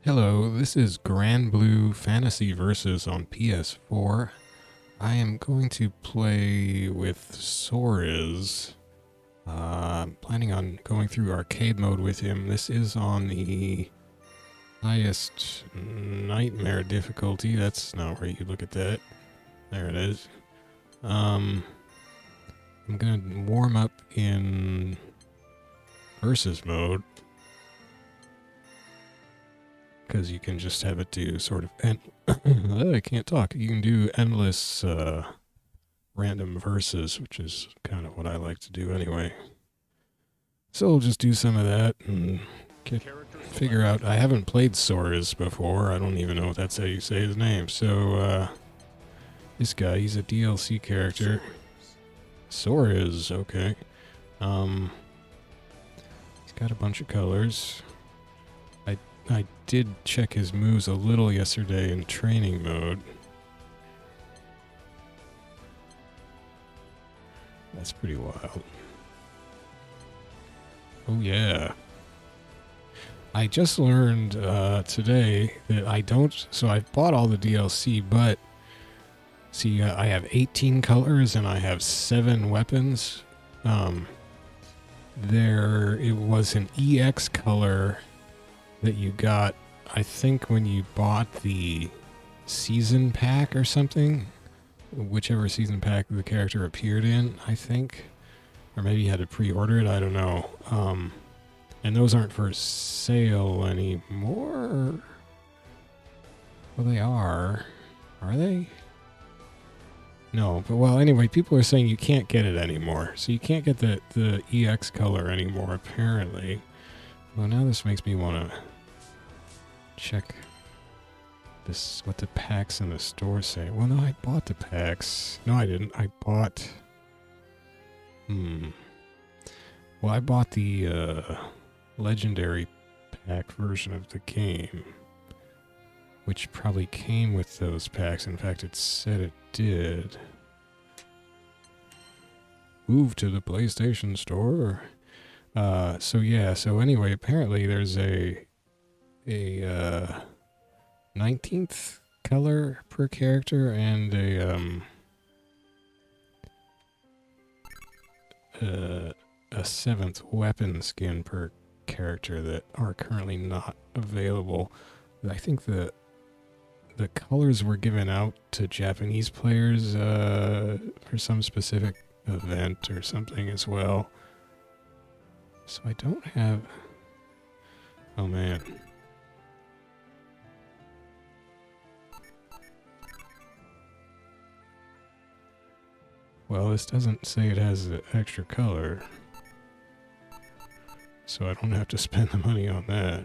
Hello, this is Granblue Fantasy Versus on PS4. I am going to play with Soriz. I'm planning on going through arcade mode with him. This is on the highest nightmare difficulty. That's not where you look at that. There it is. I'm gonna warm up in versus mode, because you can just have it do sort of I can't talk. You can do endless random verses, which is kind of what I like to do anyway. So we'll just do some of that and figure out. I haven't played Soriz before. I don't even know if that's how you say his name. So this guy, he's a DLC character. Soriz, okay. He's got a bunch of colors. I did check his moves a little yesterday in training mode. That's pretty wild. Oh yeah. I just learned today that I don't... So I've bought all the DLC, but... See, I have 18 colors and I have 7 weapons. It was an EX color that you got, I think, when you bought the season pack or something. Whichever season pack the character appeared in, I think. Or maybe you had to pre-order it, I don't know. And those aren't for sale anymore. Well, they are. Are they? No, but well, anyway, people are saying you can't get it anymore. So you can't get the EX color anymore, apparently. Well, now this makes me want to check this, what the packs in the store say. Well, no, I bought the packs. No, I didn't. I bought... Well, I bought the legendary pack version of the game, which probably came with those packs. In fact, it said it did. Move to the PlayStation Store. So yeah, so anyway, apparently there's a 19th color per character and a 7th weapon skin per character that are currently not available. I think the colors were given out to Japanese players for some specific event or something as well. So I don't have... Oh man. Well, this doesn't say it has the extra color, so I don't have to spend the money on that.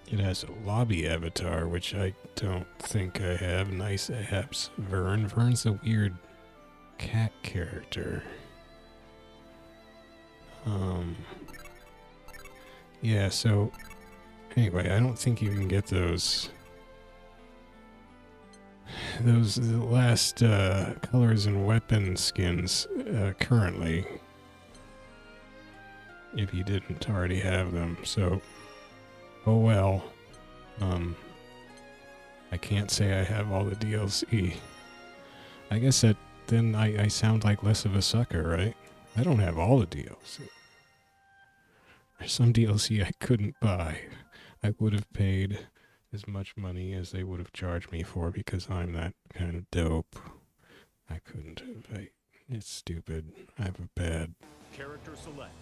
It has a lobby avatar, which I don't think I have. Nice apps. Vern. Vern's a weird cat character. Yeah, so... Anyway, I don't think you can get those... Those last colors and weapon skins currently. If you didn't already have them, so... Oh well. I can't say I have all the DLC. I guess that then I sound like less of a sucker, right? I don't have all the DLC. There's some DLC I couldn't buy. I would have paid as much money as they would have charged me for because I'm that kind of dope. I couldn't have. It's stupid. I have a bad... Character select.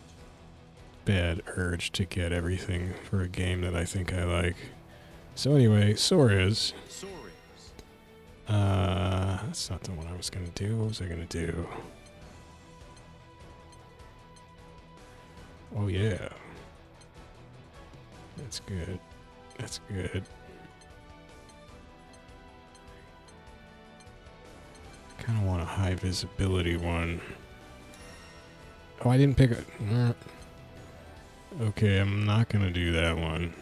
Bad urge to get everything for a game that I think I like. So anyway, Soriz. That's not the one I was gonna do. What was I gonna do? Oh yeah. That's good. That's good. Kind of want a high visibility one. Oh, I didn't pick it. Okay, I'm not gonna do that one.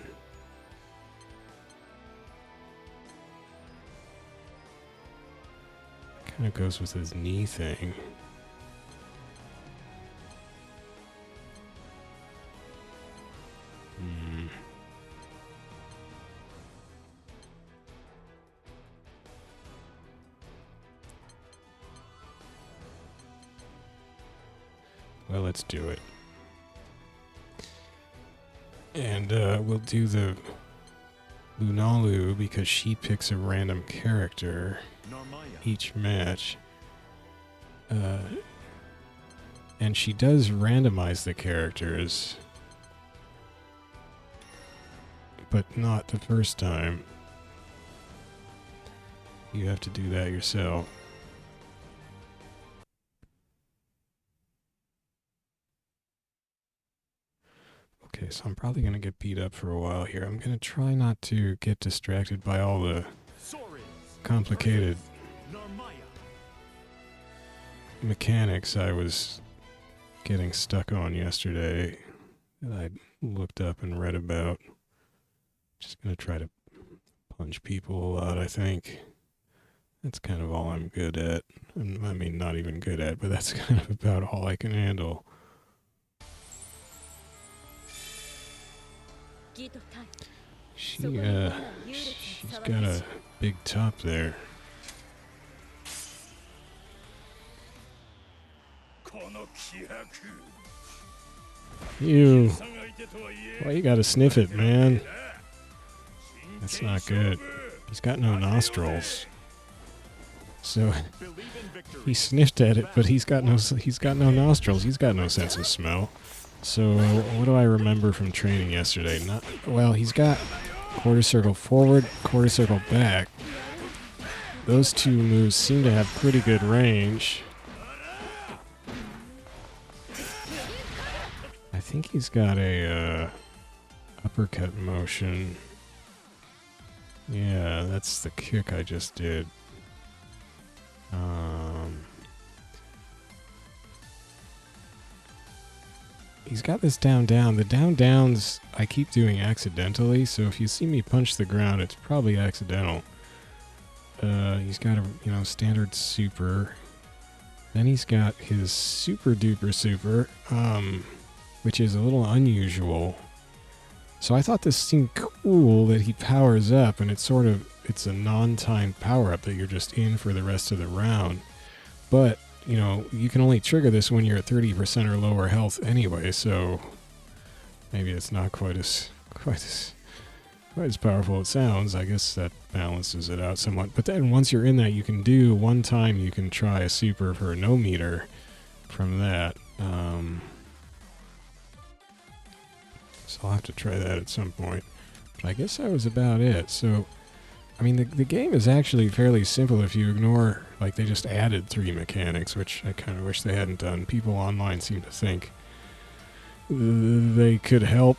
Kind of goes with his knee thing. Well, let's do it. And we'll do the Lunalu because she picks a random character each match. And she does randomize the characters, but not the first time. You have to do that yourself. Okay, so I'm probably going to get beat up for a while here. I'm going to try not to get distracted by all the complicated mechanics I was getting stuck on yesterday that I looked up and read about. Just going to try to punch people a lot, I think. That's kind of all I'm good at. I mean, not even good at, but that's kind of about all I can handle. She's got a big top there. Ew. Why you gotta sniff it, man? That's not good. He's got no nostrils. So he sniffed at it, but he's got no nostrils. He's got no sense of smell. So what do I remember from training yesterday? Well, he's got quarter circle forward, quarter circle back. Those two moves seem to have pretty good range. I think he's got a uppercut motion. Yeah, that's the kick I just did. He's got this down-down. The down-downs I keep doing accidentally, so if you see me punch the ground, it's probably accidental. He's got a, standard super. Then he's got his super-duper super, which is a little unusual. So I thought this seemed cool that he powers up, and it's a non-timed power-up that you're just in for the rest of the round. But you can only trigger this when you're at 30% or lower health anyway, so maybe it's not quite as powerful as it sounds. I guess that balances it out somewhat. But then once you're in that, you can do one time, you can try a super for no meter from that. So I'll have to try that at some point. But I guess that was about it. So I mean, the game is actually fairly simple if you ignore, they just added 3 mechanics, which I kind of wish they hadn't done. People online seem to think they could help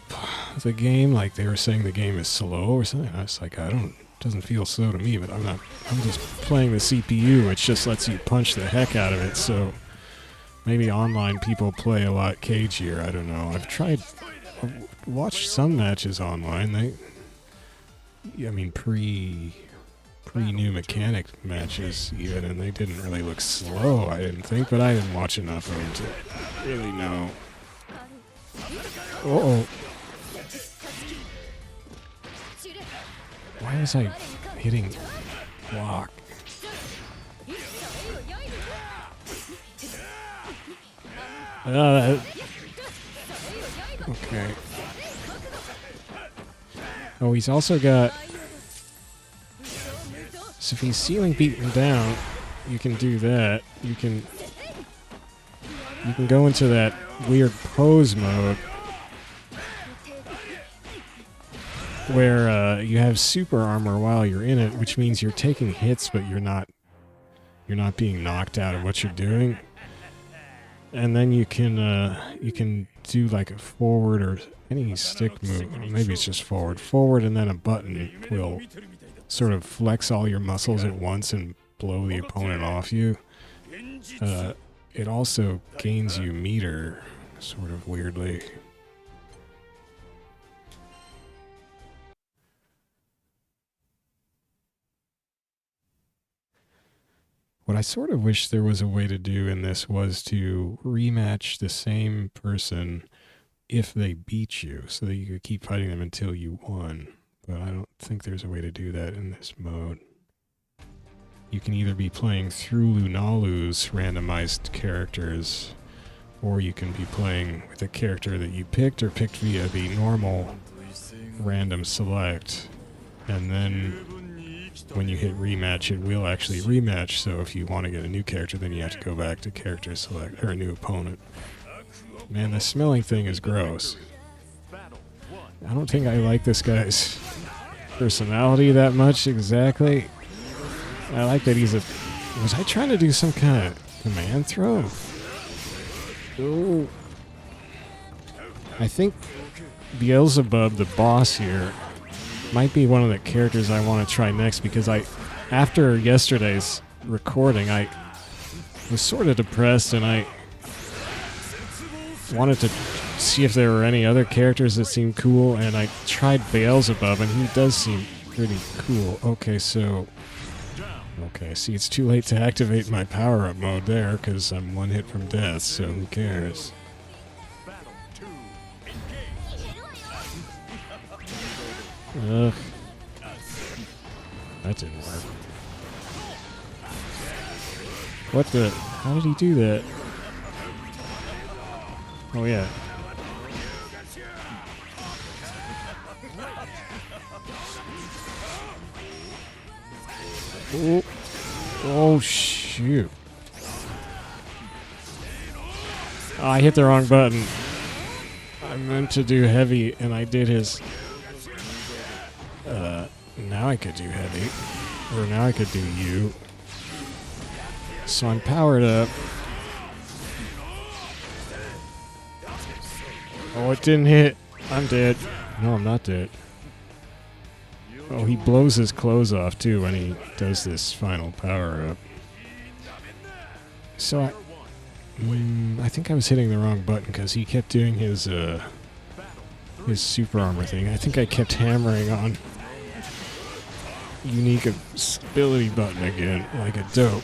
the game, like they were saying the game is slow or something. I was like, it doesn't feel slow to me, but I'm just playing the CPU, which just lets you punch the heck out of it, so maybe online people play a lot cagier, I don't know. I've watched some matches online, pre-new mechanic matches even, and they didn't really look slow, I didn't think, but I didn't watch enough of them to really know. Uh-oh. Why was I hitting block? Okay. Oh, he's also got... So if he's ceiling beaten down, you can do that. You can go into that weird pose mode where you have super armor while you're in it, which means you're taking hits, but you're not being knocked out of what you're doing. And then you can do like a forward or any stick move. Maybe it's just forward, and then a button will sort of flex all your muscles at once and blow the opponent off you. it also gains you meter, sort of weirdly. What I sort of wish there was a way to do in this was to rematch the same person if they beat you, so that you could keep fighting them until you won. But I don't think there's a way to do that in this mode. You can either be playing through Lunalu's randomized characters, or you can be playing with a character that you picked or picked via the normal random select, and then when you hit rematch, it will actually rematch. So if you want to get a new character, then you have to go back to character select, or a new opponent. Man, the smelling thing is gross. I don't think I like this guy's personality that much exactly. I like that he's a... Was I trying to do some kind of command throw? Oh. I think Beelzebub, the boss here, might be one of the characters I want to try next, because after yesterday's recording, I was sort of depressed, and I wanted to see if there were any other characters that seemed cool, and I tried Beelzebub, and he does seem pretty cool. Okay, so... Okay, see, it's too late to activate my power-up mode there, because I'm one hit from death, so who cares? Ugh. That didn't work. What the... How did he do that? Oh, yeah. Oh, oh shoot. Oh, I hit the wrong button. I meant to do heavy, and I did his... now I could do heavy. Or now I could do you. So I'm powered up. Oh, it didn't hit. I'm dead. No, I'm not dead. Oh, he blows his clothes off, too, when he does this final power-up. So I think I was hitting the wrong button, because he kept doing his super armor thing. I think I kept hammering on unique ability button again, like a dope.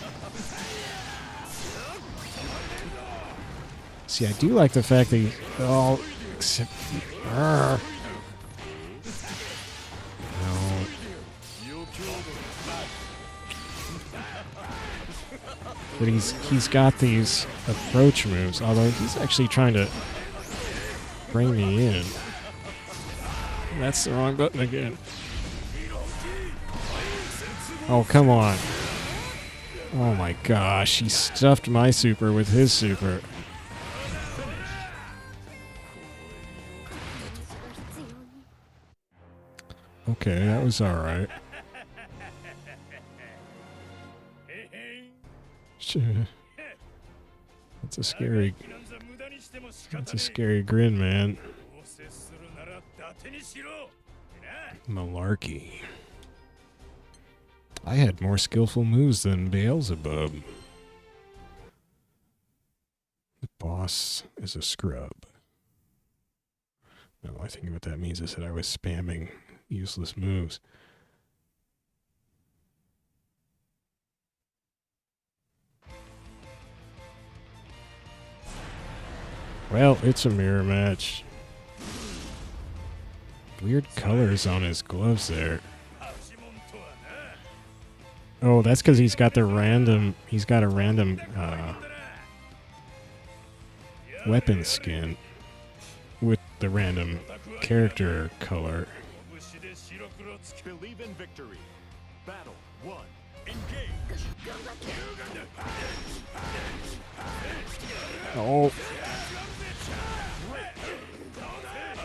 See, I do like the fact that he... Oh, except... No. But he's got these approach moves, although he's actually trying to bring me in. That's the wrong button again. Oh, come on. Oh my gosh, he stuffed my super with his super. Okay, that was alright. That's a scary grin, man. Malarkey. I had more skillful moves than Beelzebub. The boss is a scrub. No, I think what that means is that I was spamming useless moves. Well, it's a mirror match. Weird colors on his gloves there. Oh, that's because he's got a random weapon skin with the random character color. Believe in victory. Battle 1. Engage. Oh.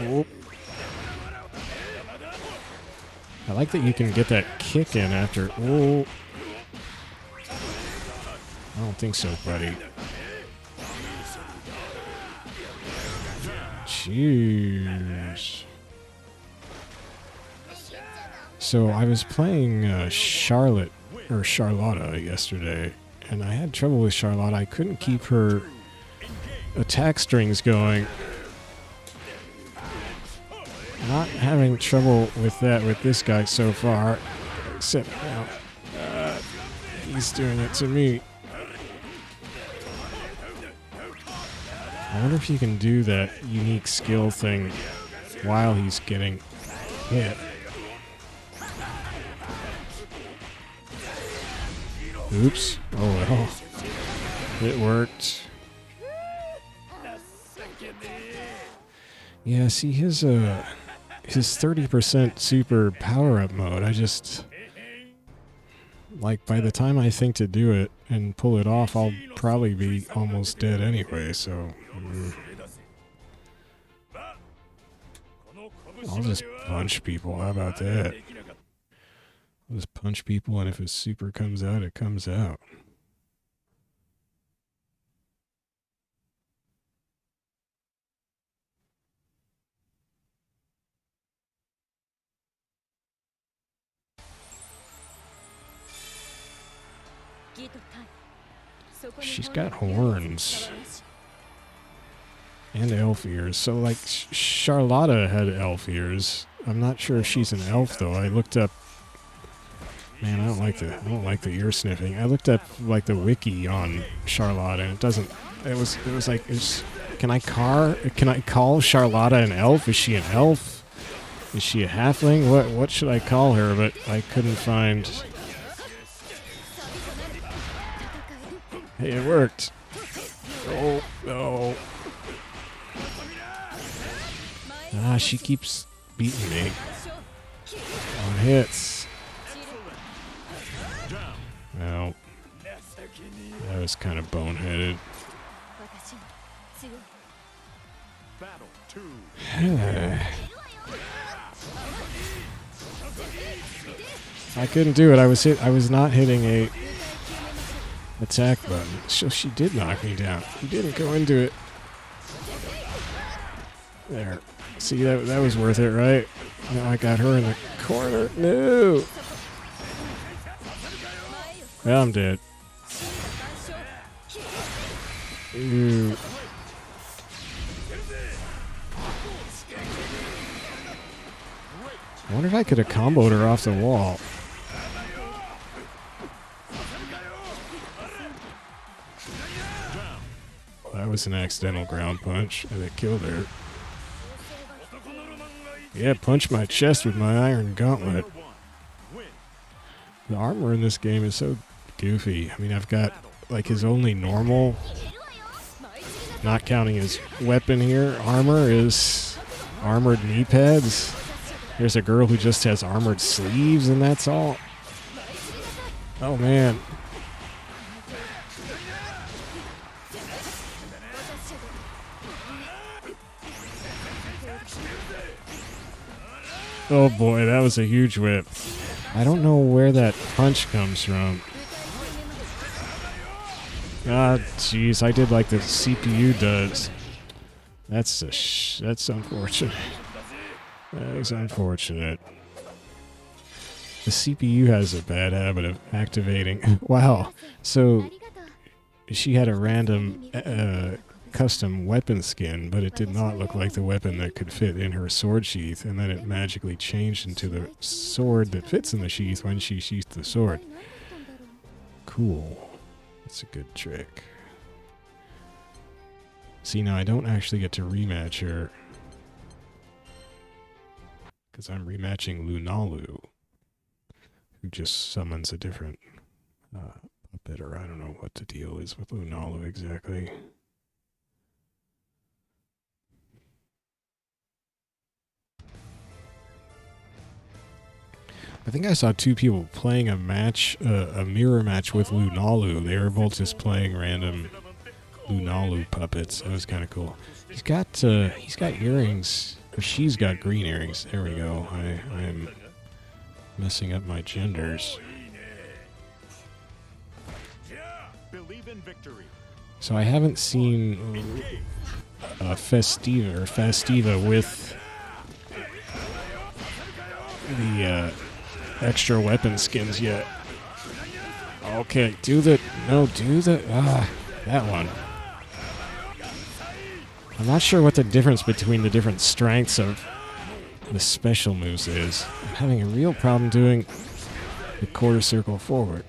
Oh. I like that you can get that kick in after. Oh. I don't think so, buddy. Jeez. So I was playing Charlotta yesterday, and I had trouble with Charlotte. I couldn't keep her attack strings going. Not having trouble with that with this guy so far, except now he's doing it to me. I wonder if you can do that unique skill thing while he's getting hit. Oops. Oh well. It worked. Yeah, see his 30% super power-up mode, I just... Like, by the time I think to do it and pull it off, I'll probably be almost dead anyway, so... I'll just punch people, how about that? I'll just punch people, and if his super comes out, it comes out. She's got horns. And elf ears. So, like, Charlotta had elf ears. I'm not sure if she's an elf, though. I looked up... Man, I don't like the ear sniffing. I looked up, like, the wiki on Charlotta, and it doesn't... It was like... Can I call Charlotta an elf? Is she an elf? Is she a halfling? What should I call her? But I couldn't find... Hey, it worked. Oh, no. Ah, she keeps beating me. On hits. Well, that was kind of boneheaded. I couldn't do it. I was not hitting a attack button. So she did knock me down. He didn't go into it. There. See, that was worth it, right? Now I got her in the corner. No! Well, I'm dead. Ooh. I wonder if I could have comboed her off the wall. That was an accidental ground punch, and it killed her. Yeah, punch my chest with my iron gauntlet. The armor in this game is so goofy. I mean, I've got, like, his only normal, not counting his weapon here, armor is armored knee pads. There's a girl who just has armored sleeves, and that's all. Oh, man. Oh boy, that was a huge whip. I don't know where that punch comes from. Ah, jeez, I did like the CPU does. That's unfortunate. That is unfortunate. The CPU has a bad habit of activating. Wow. So she had a random custom weapon skin, but it did not look like the weapon that could fit in her sword sheath, and then it magically changed into the sword that fits in the sheath when she sheathed the sword. Cool. That's a good trick. See, now I don't actually get to rematch her, because I'm rematching Lunalu, who just summons a different puppet, or I don't know what the deal is with Lunalu exactly. I think I saw two people playing a match, a mirror match with Lunalu. They were both just playing random Lunalu puppets. That was kind of cool. He's got earrings, or she's got green earrings. There we go. I'm messing up my genders. So I haven't seen Festiva with the extra weapon skins yet. Okay, do the that one. I'm not sure what the difference between the different strengths of the special moves is. I'm having a real problem doing the quarter circle forward.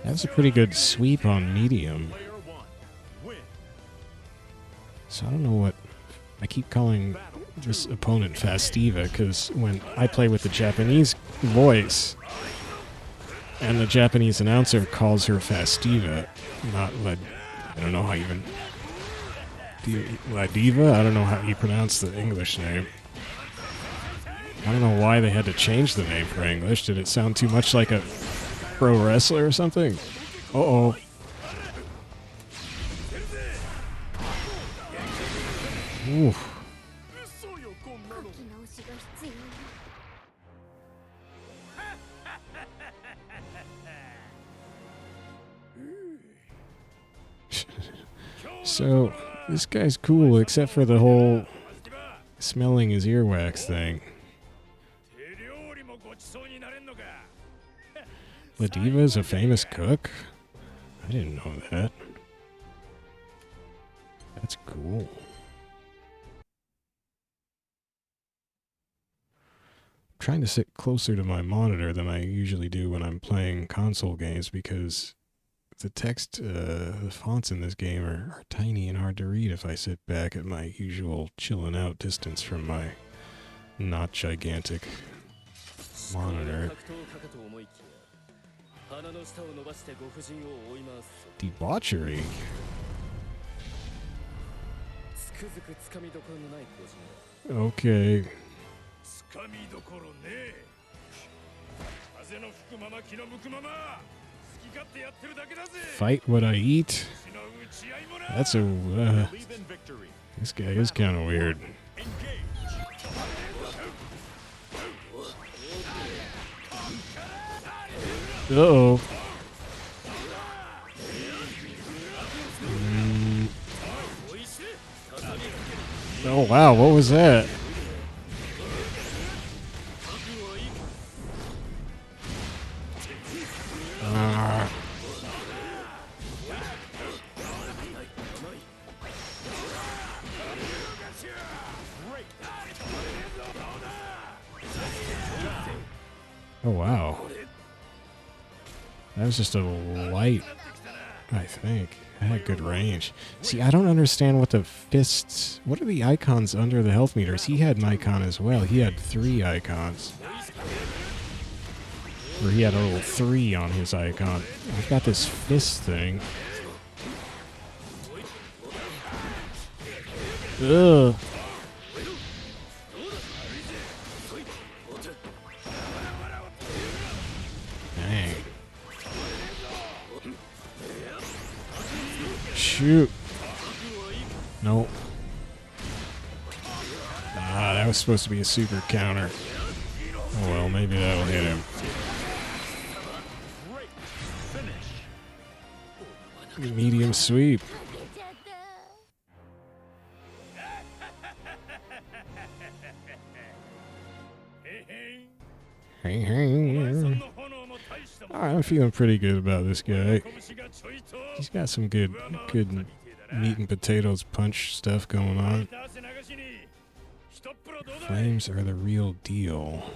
That was a pretty good sweep on medium. So I don't know what... I keep calling this opponent Fastiva because when I play with the Japanese voice and the Japanese announcer calls her Fastiva, not Led... I don't know how you even... Ladiva? I don't know how you pronounce the English name. I don't know why they had to change the name for English. Did it sound too much like a pro wrestler or something? Uh-oh. Oof. So, this guy's cool except for the whole smelling his earwax thing. Ladiva's a famous cook? I didn't know that. That's cool. I'm trying to sit closer to my monitor than I usually do when I'm playing console games because the text, the fonts in this game are tiny and hard to read if I sit back at my usual chilling out distance from my not gigantic monitor. Debauchery. Okay. Fight what I eat? That's a... this guy is kind of weird. Uh-oh. Oh, wow, what was that? Oh, wow. That was just a light, I think. I had good range. See, I don't understand what the fists... What are the icons under the health meters? He had an icon as well. He had 3 icons. Or he had a little 3 on his icon. I've got this fist thing. Ugh. Dang. Shoot. Nope. Ah, that was supposed to be a super counter. Oh well, maybe that'll hit him. Medium sweep. Hey, hey. I'm feeling pretty good about this guy. He's got some good meat and potatoes punch stuff going on. Flames are the real deal.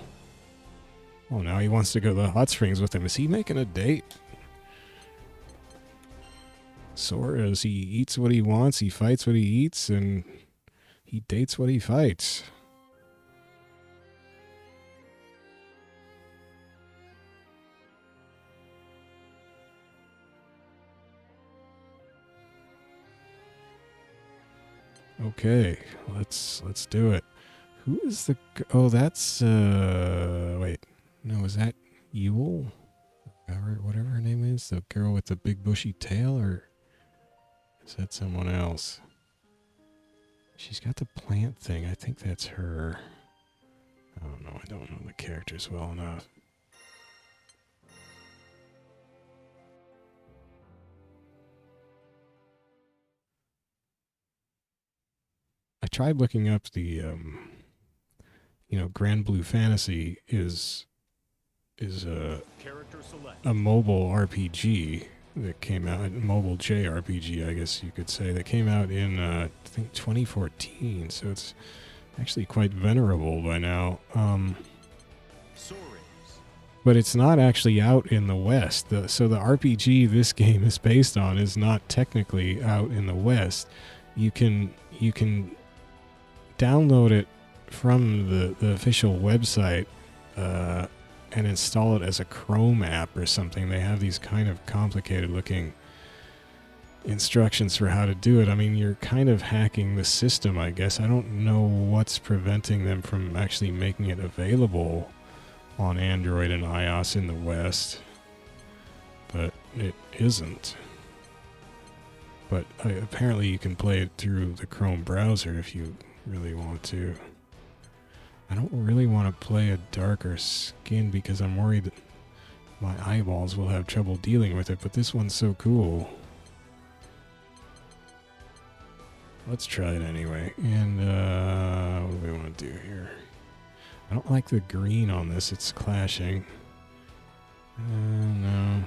Oh, now he wants to go to the hot springs with him. Is he making a date? Soriz, he eats what he wants, he fights what he eats, and he dates what he fights. Okay, let's do it. Who is the... Oh, that's... Wait. No, is that Yule? Whatever her name is? The girl with the big bushy tail? Or is that someone else? She's got the plant thing. I think that's her. I don't know. I don't know the characters well enough. I tried looking up the Granblue Fantasy is Character select. a mobile RPG that came out, a mobile JRPG, I guess you could say, that came out in I think 2014. So it's actually quite venerable by now. Soriz. But it's not actually out in the West. So the RPG this game is based on is not technically out in the West. You can download it from the official website and install it as a Chrome app or something. They have these kind of complicated looking instructions for how to do it. I mean, you're kind of hacking the system, I guess. I don't know what's preventing them from actually making it available on Android and iOS in the West, but it isn't. But apparently you can play it through the Chrome browser if you really want to. I don't really want to play a darker skin because I'm worried that my eyeballs will have trouble dealing with it, but this one's so cool. Let's try it anyway. And what do we want to do here? I don't like the green on this. It's clashing. No.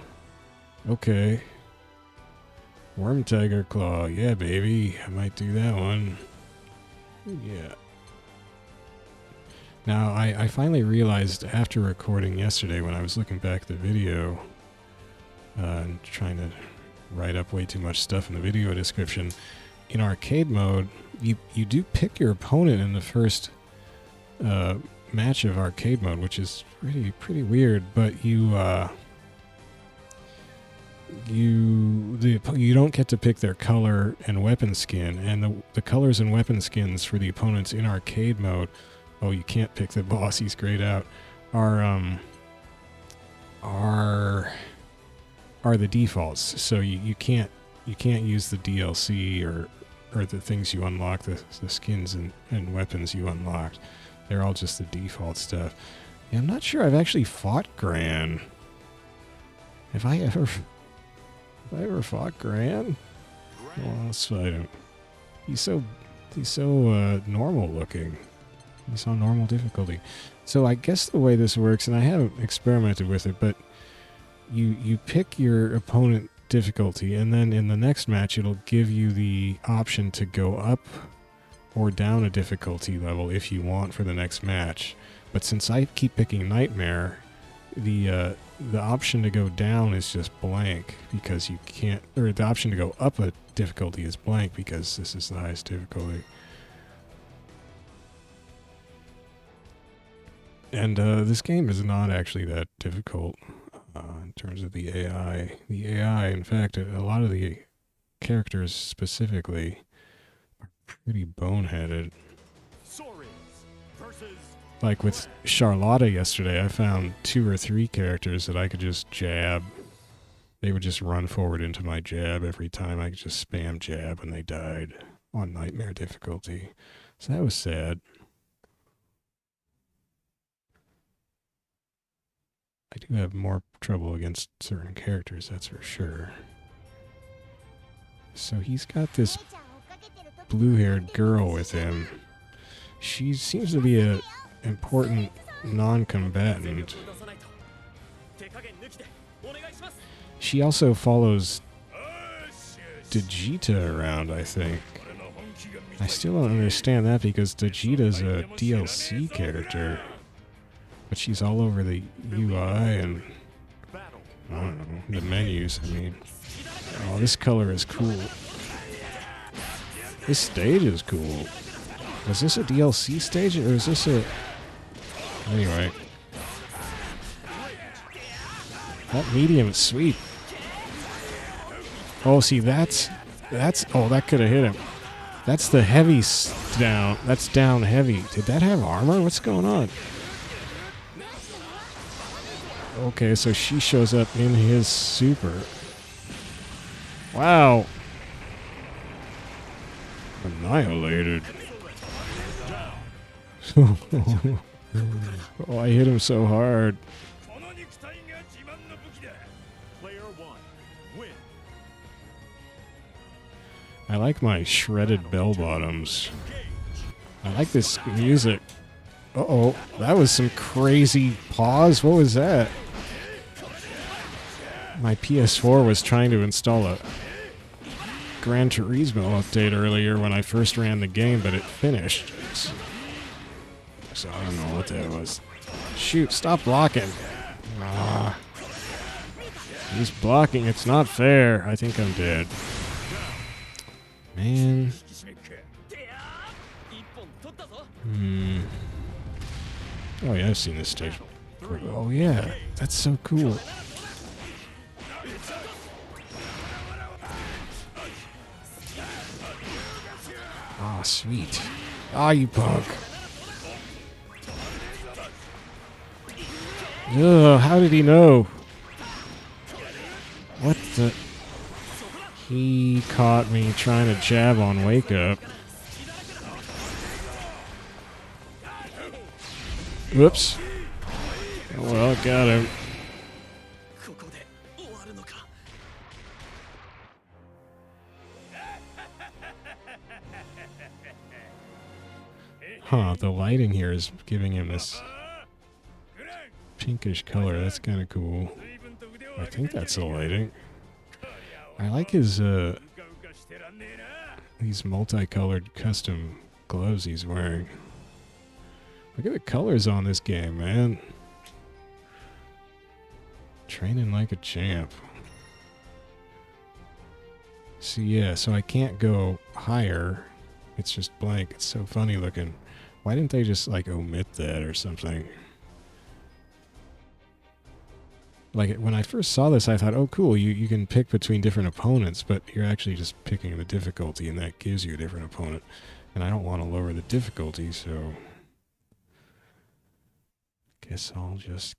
Okay. Worm Tiger Claw. Yeah, baby. I might do that one. Yeah. Now, I finally realized after recording yesterday when I was looking back at the video and trying to write up way too much stuff in the video description, in arcade mode, you do pick your opponent in the first match of arcade mode, which is pretty weird, but you don't get to pick their color and weapon skin, and the colors and weapon skins for the opponents in arcade mode, oh, you can't pick the boss, he's grayed out, are the defaults. So you can't use the DLC or the things you unlock, the skins and weapons you unlocked. They're all just the default stuff. Yeah, I'm not sure I've actually fought Gran. Have I ever fought Gran? Well, let's fight him. He's so normal looking. He's on normal difficulty. So I guess the way this works, and I haven't experimented with it, but you pick your opponent difficulty, and then in the next match it'll give you the option to go up or down a difficulty level if you want for the next match. But since I keep picking Nightmare, the option to go down is just blank because you can't, or the option to go up a difficulty is blank because this is the highest difficulty. And this game is not actually that difficult in terms of the AI. The AI, in fact, a lot of the characters specifically are pretty boneheaded. Soriz versus. Like with Charlotta yesterday, I found 2 or 3 characters that I could just jab. They would just run forward into my jab every time. I could just spam jab and they died on Nightmare difficulty. So that was sad. I do have more trouble against certain characters, that's for sure. So he's got this blue-haired girl with him. She seems to be a important non-combatant. She also follows Vegeta around, I think. I still don't understand that because Vegeta's a DLC character. But she's all over the UI and, I don't know, the menus, I mean. Oh, this color is cool. This stage is cool. Was this a DLC stage or is this a... Anyway. That medium is sweet. Oh, see, that's... Oh, that could have hit him. That's the heavy down. That's down heavy. Did that have armor? What's going on? Okay, so she shows up in his super. Wow. Annihilated. Oh, I hit him so hard. Player 1 win. I like my shredded bell bottoms. I like this music. Uh-oh, that was some crazy pause. What was that? My PS4 was trying to install a Gran Turismo update earlier when I first ran the game, but it finished. So I don't know what that was. Shoot, stop blocking. Ah. He's blocking. It's not fair. I think I'm dead. Man. Oh yeah, I've seen this stage. Oh yeah, that's so cool. Ah, sweet. Ah, you punk. Ugh, how did he know? What the? He caught me trying to jab on Wake Up. Whoops. Oh, well, got him. Huh, the lighting here is giving him this pinkish color. That's kind of cool. I think that's the lighting. I like his, these multicolored custom gloves he's wearing. Look at the colors on this game, man. Training like a champ. So yeah, so I can't go higher. It's just blank. It's so funny looking. Why didn't they just, like, omit that or something? Like, when I first saw this, I thought, oh, cool, you can pick between different opponents, but you're actually just picking the difficulty, and that gives you a different opponent. And I don't want to lower the difficulty, so... guess I'll just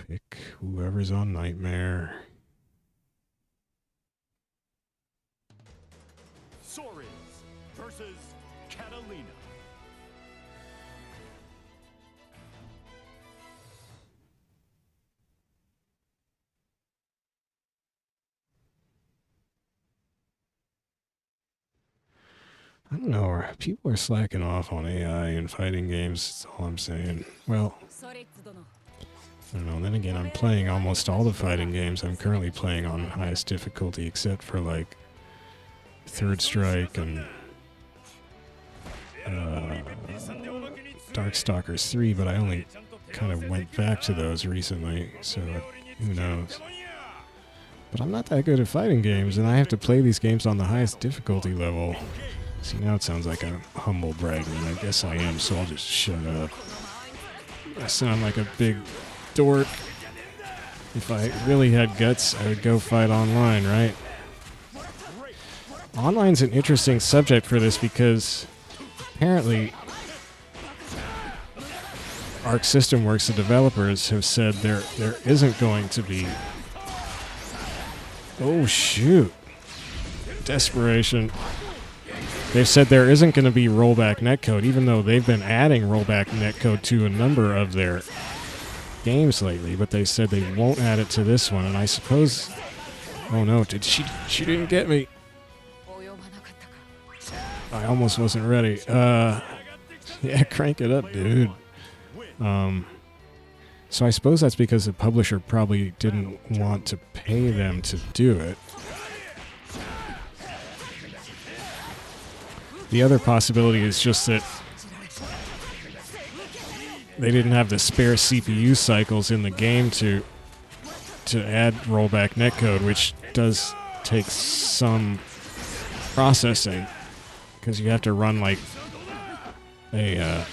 pick whoever's on Nightmare. Soriz versus Catalina. I don't know, people are slacking off on AI in fighting games, that's all I'm saying. Well, I don't know, then again, I'm playing almost all the fighting games I'm currently playing on highest difficulty, except for, like, Third Strike and Darkstalkers 3, but I only kind of went back to those recently, so who knows. But I'm not that good at fighting games, and I have to play these games on the highest difficulty level. See, now it sounds like I'm humble bragging, and I guess I am, so I'll just shut up. I sound like a big dork. If I really had guts, I would go fight online, right? Online's an interesting subject for this because apparently Arc System Works, the developers, have said there isn't going to be... Oh, shoot. Desperation. They've said there isn't going to be rollback netcode, even though they've been adding rollback netcode to a number of their games lately, but they said they won't add it to this one, and I suppose... Oh no, she didn't get me. I almost wasn't ready. Yeah, crank it up, dude. So I suppose that's because the publisher probably didn't want to pay them to do it. The other possibility is just that they didn't have the spare CPU cycles in the game to add rollback netcode, which does take some processing, because you have to run like a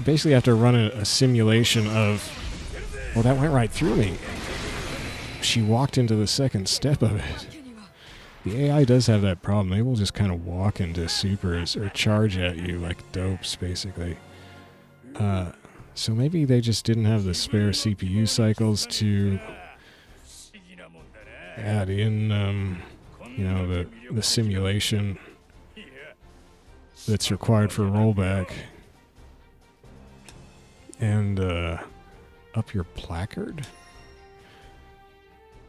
basically have to run a simulation of... Well, that went right through me. She walked into the second step of it. The AI does have that problem. They will just kind of walk into supers or charge at you like dopes, basically. So maybe they just didn't have the spare CPU cycles to add in, you know, the simulation that's required for rollback. And up your placard?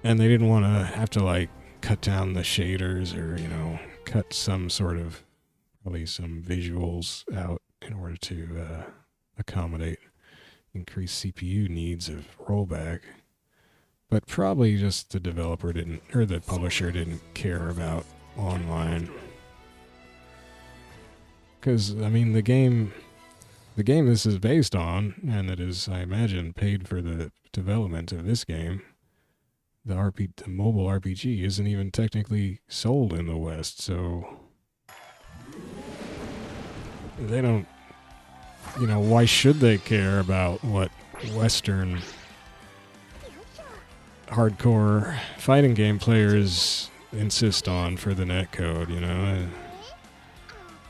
And they didn't want to have to, like, cut down the shaders or, you know, cut some sort of, probably some visuals out in order to accommodate increased CPU needs of rollback. But probably just the developer didn't, or the publisher didn't care about online. Because, I mean, the game this is based on, and that is, I imagine, paid for the development of this game, the mobile RPG isn't even technically sold in the West, so they don't, you know, why should they care about what Western hardcore fighting game players insist on for the netcode, you know?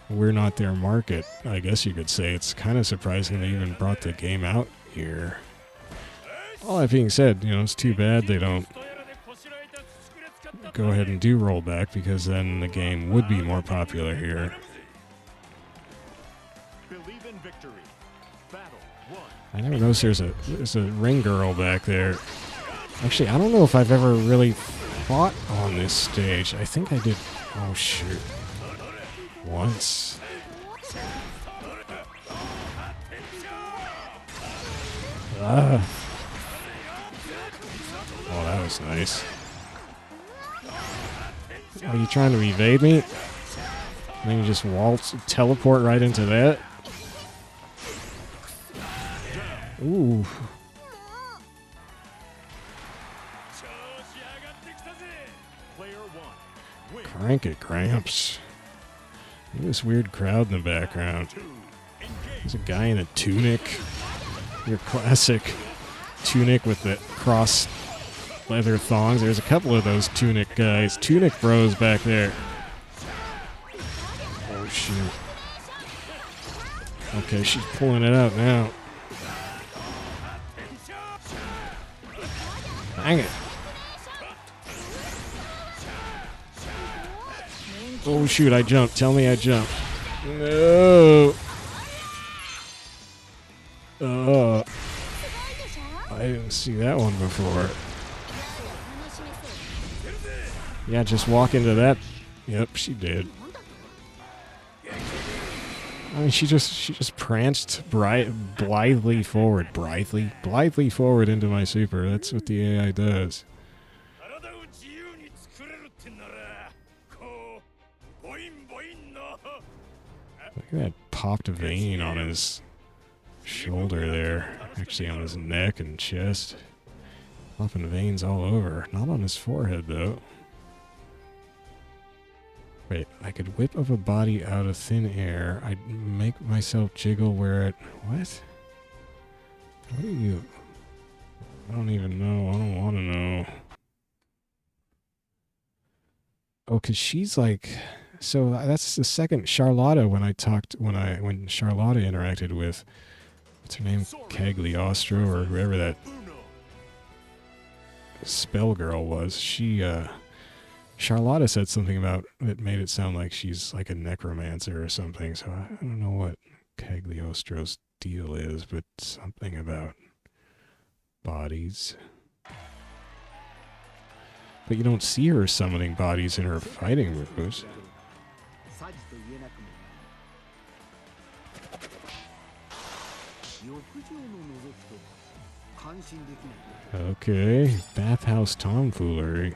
We're not their market, I guess you could say. It's kind of surprising they even brought the game out here. All that being said, you know, it's too bad they don't go ahead and do rollback, because then the game would be more popular here. I never noticed there's a ring girl back there. Actually, I don't know if I've ever really fought on this stage. I think I did. Oh shoot. Once. Oh, that was nice. Are you trying to evade me? And then you just teleport right into that? Ooh. Crank it, Gramps. Look at this weird crowd in the background. There's a guy in a tunic. Your classic tunic with the cross leather thongs. There's a couple of those tunic guys. Tunic bros back there. Oh, shoot. Okay, she's pulling it out now. Dang it. Oh shoot, I jumped. Tell me I jumped. No. I didn't see that one before. Yeah, just walk into that. Yep, she did. I mean, she just pranced blithely forward. Blithely forward into my super. That's what the AI does. Look at that popped vein on his shoulder there. Actually on his neck and chest. Popping veins all over. Not on his forehead though. Wait, I could whip up a body out of thin air. I'd make myself jiggle where it... What? What are you... I don't even know. I don't want to know. Oh, because she's like... So that's the second Charlotta when Charlotta interacted with... What's her name? Cagliostro or whoever that spell girl was. She, Charlotta said something about it, made it sound like she's like a necromancer or something, so I don't know what Cagliostro's deal is, but something about bodies. But you don't see her summoning bodies in her fighting moves. Okay, bathhouse tomfoolery.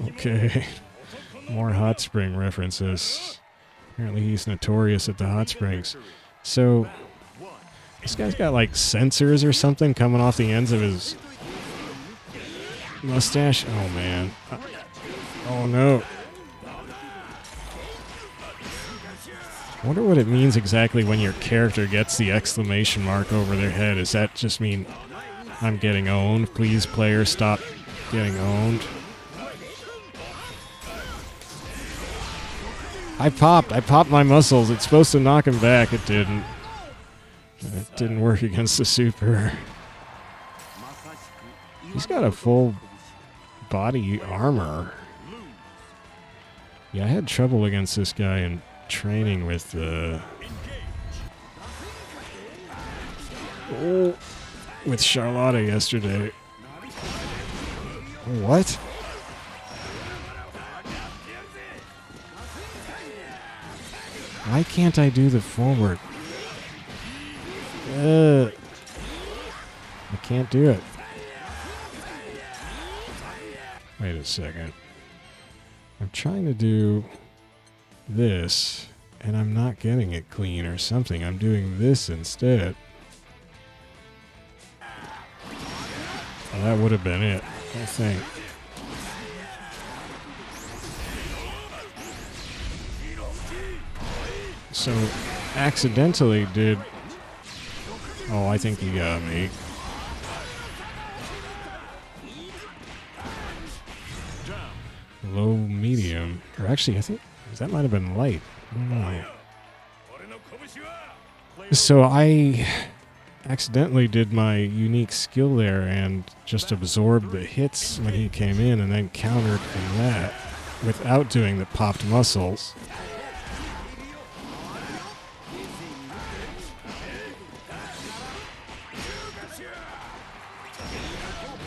Okay, more hot spring references. Apparently he's notorious at the hot springs. So, this guy's got like sensors or something coming off the ends of his mustache. Oh man. Oh no. I wonder what it means exactly when your character gets the exclamation mark over their head. Does that just mean I'm getting owned? Please, player, stop getting owned. I popped my muscles. It's supposed to knock him back. It didn't. It didn't work against the super. He's got a full body armor. Yeah, I had trouble against this guy in training with Oh, with Charlotta yesterday. What? Why can't I do the forward? I can't do it. Wait a second. I'm trying to do this, and I'm not getting it clean or something. I'm doing this instead. Well, that would have been it, I think. So, accidentally did... Oh, I think he got me. Low, medium. Or actually, I think that might have been light. I don't know. So I accidentally did my unique skill there and just absorbed the hits when he came in and then countered from that without doing the popped muscles.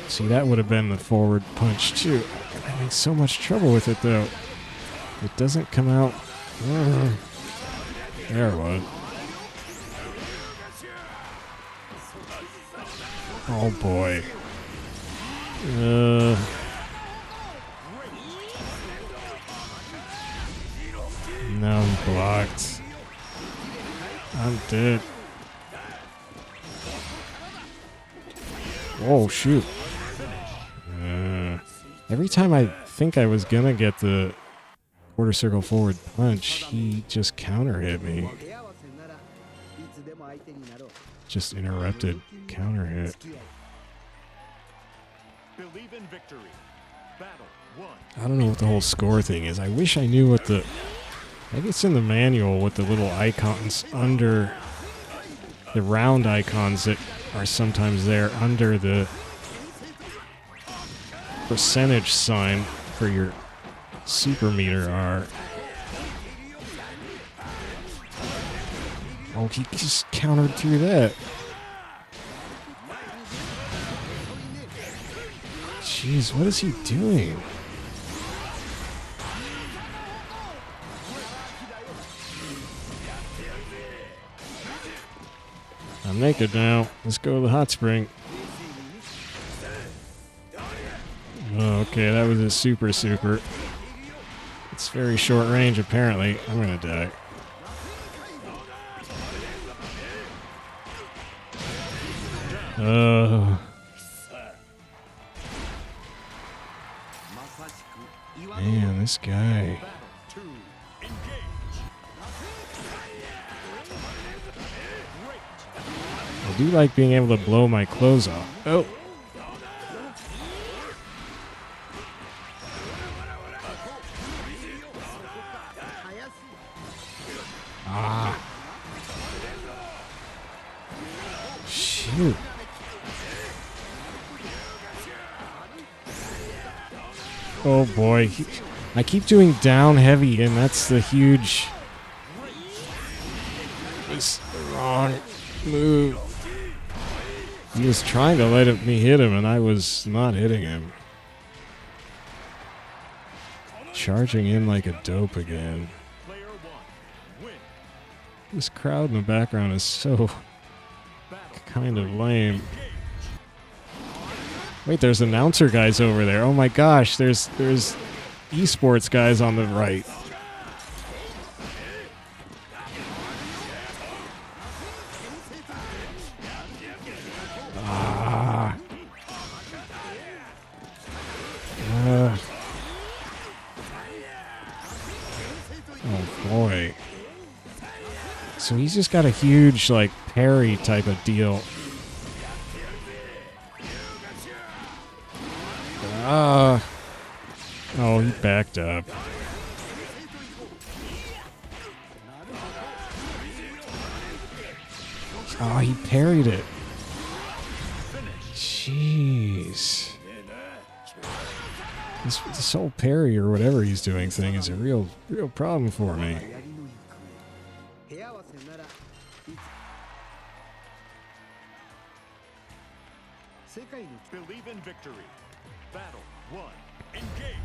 See, that would have been the forward punch too. I'm having so much trouble with it though. It doesn't come out. There it was. Oh boy. No, I'm blocked. I'm dead. Oh shoot. Every time I think I was gonna get the quarter circle forward punch, he just counter hit me. Just interrupted counter hit. Believe in victory. Battle 1. I don't know what the whole score thing is. I wish I knew what the... I think it's in the manual with the little icons under... The round icons that are sometimes there under the percentage sign for your super meter are. Oh, he just countered through that. Jeez, what is he doing? I'm naked now. Let's go to the hot spring. Oh, okay, that was a super. It's very short range, apparently. I'm gonna die. Man, this guy. I do like being able to blow my clothes off. Oh. Ah. Shoot. Oh boy. I keep doing down heavy, and that's the huge... It's the wrong move. He was trying to let me hit him, and I was not hitting him. Charging in like a dope again. This crowd in the background is so kind of lame. Wait, there's announcer guys over there. Oh my gosh, there's esports guys on the right. Oh boy. So he's just got a huge, like, parry type of deal. Oh, he backed up. Oh, he parried it. Jeez. This whole parry or whatever he's doing thing is a real problem for me. Believe in victory. Battle 1. Engage.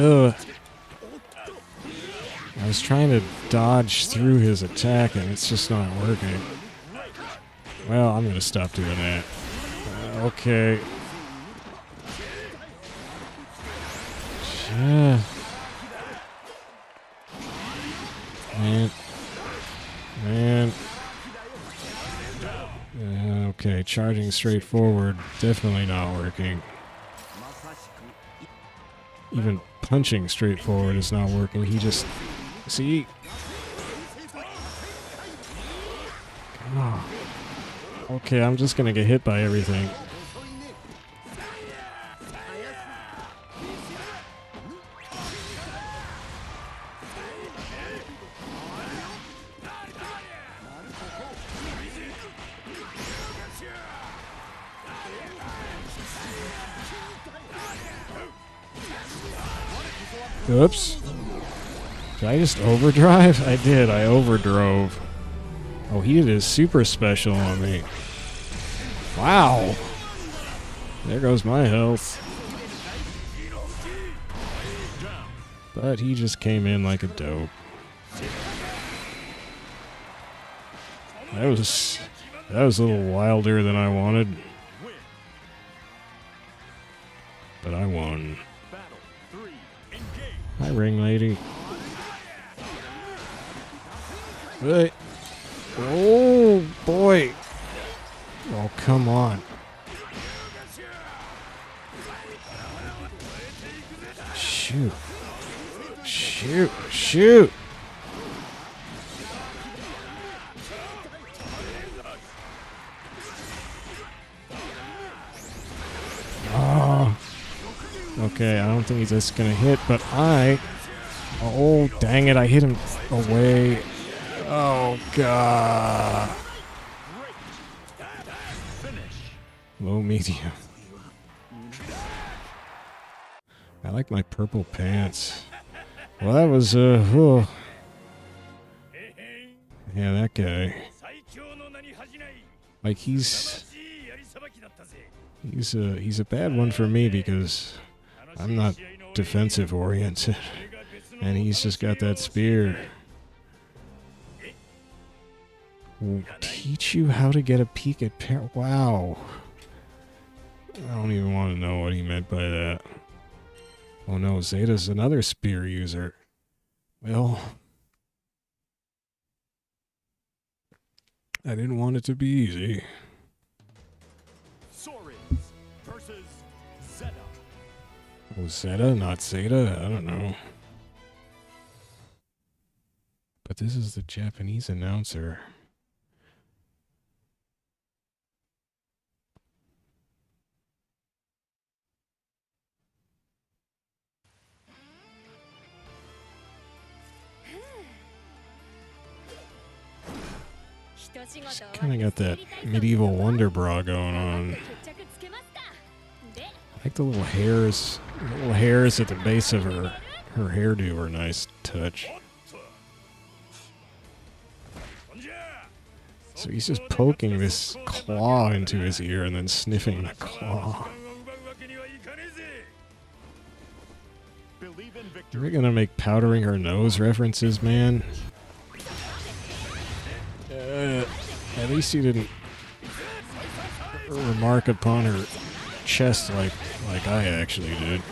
Ugh. I was trying to dodge through his attack and it's just not working. Well, I'm gonna stop doing that. Okay. Yeah. Man. Okay, charging straight forward, definitely not working. Even punching straight forward is not working. He just... See? Oh. Okay, I'm just gonna get hit by everything. Oops. Did I just overdrive? I did, I overdrove. Oh, he did his super special on me. Wow. There goes my health. But he just came in like a dope. That was a little wilder than I wanted. But I won. Hi, ring lady. Hey. Oh, boy. Oh, come on. Shoot. Shoot. Shoot. Oh. Okay, I don't think he's just gonna hit, but oh, dang it, I hit him away. Oh, God. Low medium. I like my purple pants. Well, that was, oh. Yeah, that guy. Like, he's a bad one for me because I'm not defensive oriented. And he's just got that spear. Will teach you how to get a peek at wow. I don't even want to know what he meant by that. Oh no, Zeta's another spear user. Well, I didn't want it to be easy. Soriz versus Zeta. Oh, Zeta, not Zeta? I don't know. But this is the Japanese announcer. She's kind of got that medieval wonder bra going on. I like the little hairs at the base of her hairdo are a nice touch. So he's just poking this claw into his ear and then sniffing the claw. Are we gonna make powdering her nose references, man? At least he didn't remark upon her chest like I actually did.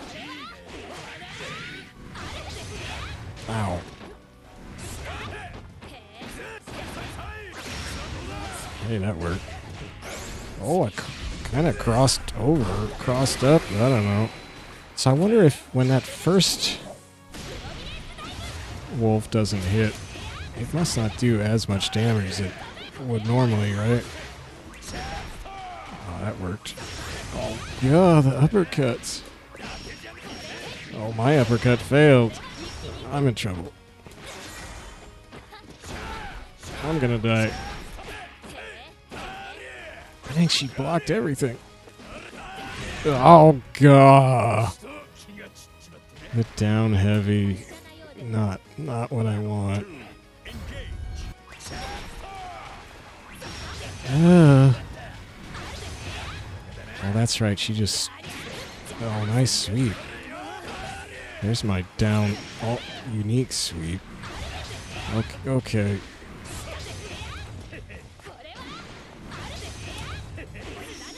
Ow. Hey, that worked. Oh, I kind of crossed up, I don't know. So I wonder if when that first wolf doesn't hit, it must not do as much damage as it would normally, right? Oh, that worked. Oh, yeah, the uppercuts. Oh, my uppercut failed. I'm in trouble. I'm gonna die. I think she blocked everything. Oh, God. Hit down heavy. Not what I want. that's right. She just... Oh, nice sweep. There's my down unique sweep. Okay.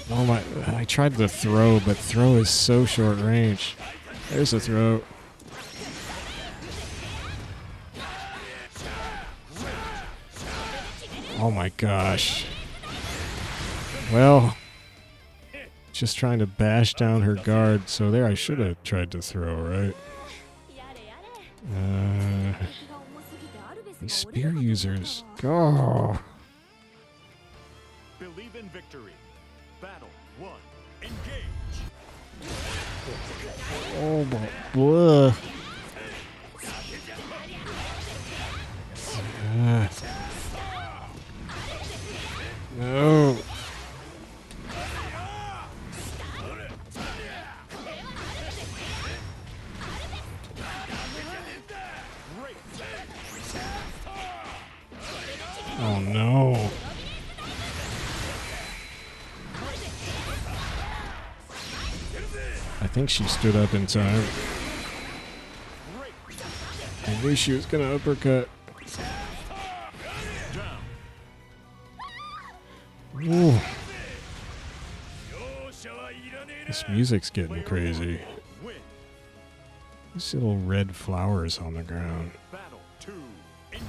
Oh my, I tried the throw, but throw is so short range. There's a throw. Oh my gosh. Well, just trying to bash down her guard. So there, I should have tried to throw, right? These spear users. Oh. Believe in victory. Battle 1. Engage. Oh my boy. No. Oh no. I think she stood up in time. I knew she was gonna uppercut. Ooh. This music's getting crazy. These little red flowers on the ground. Battle 2. Engage.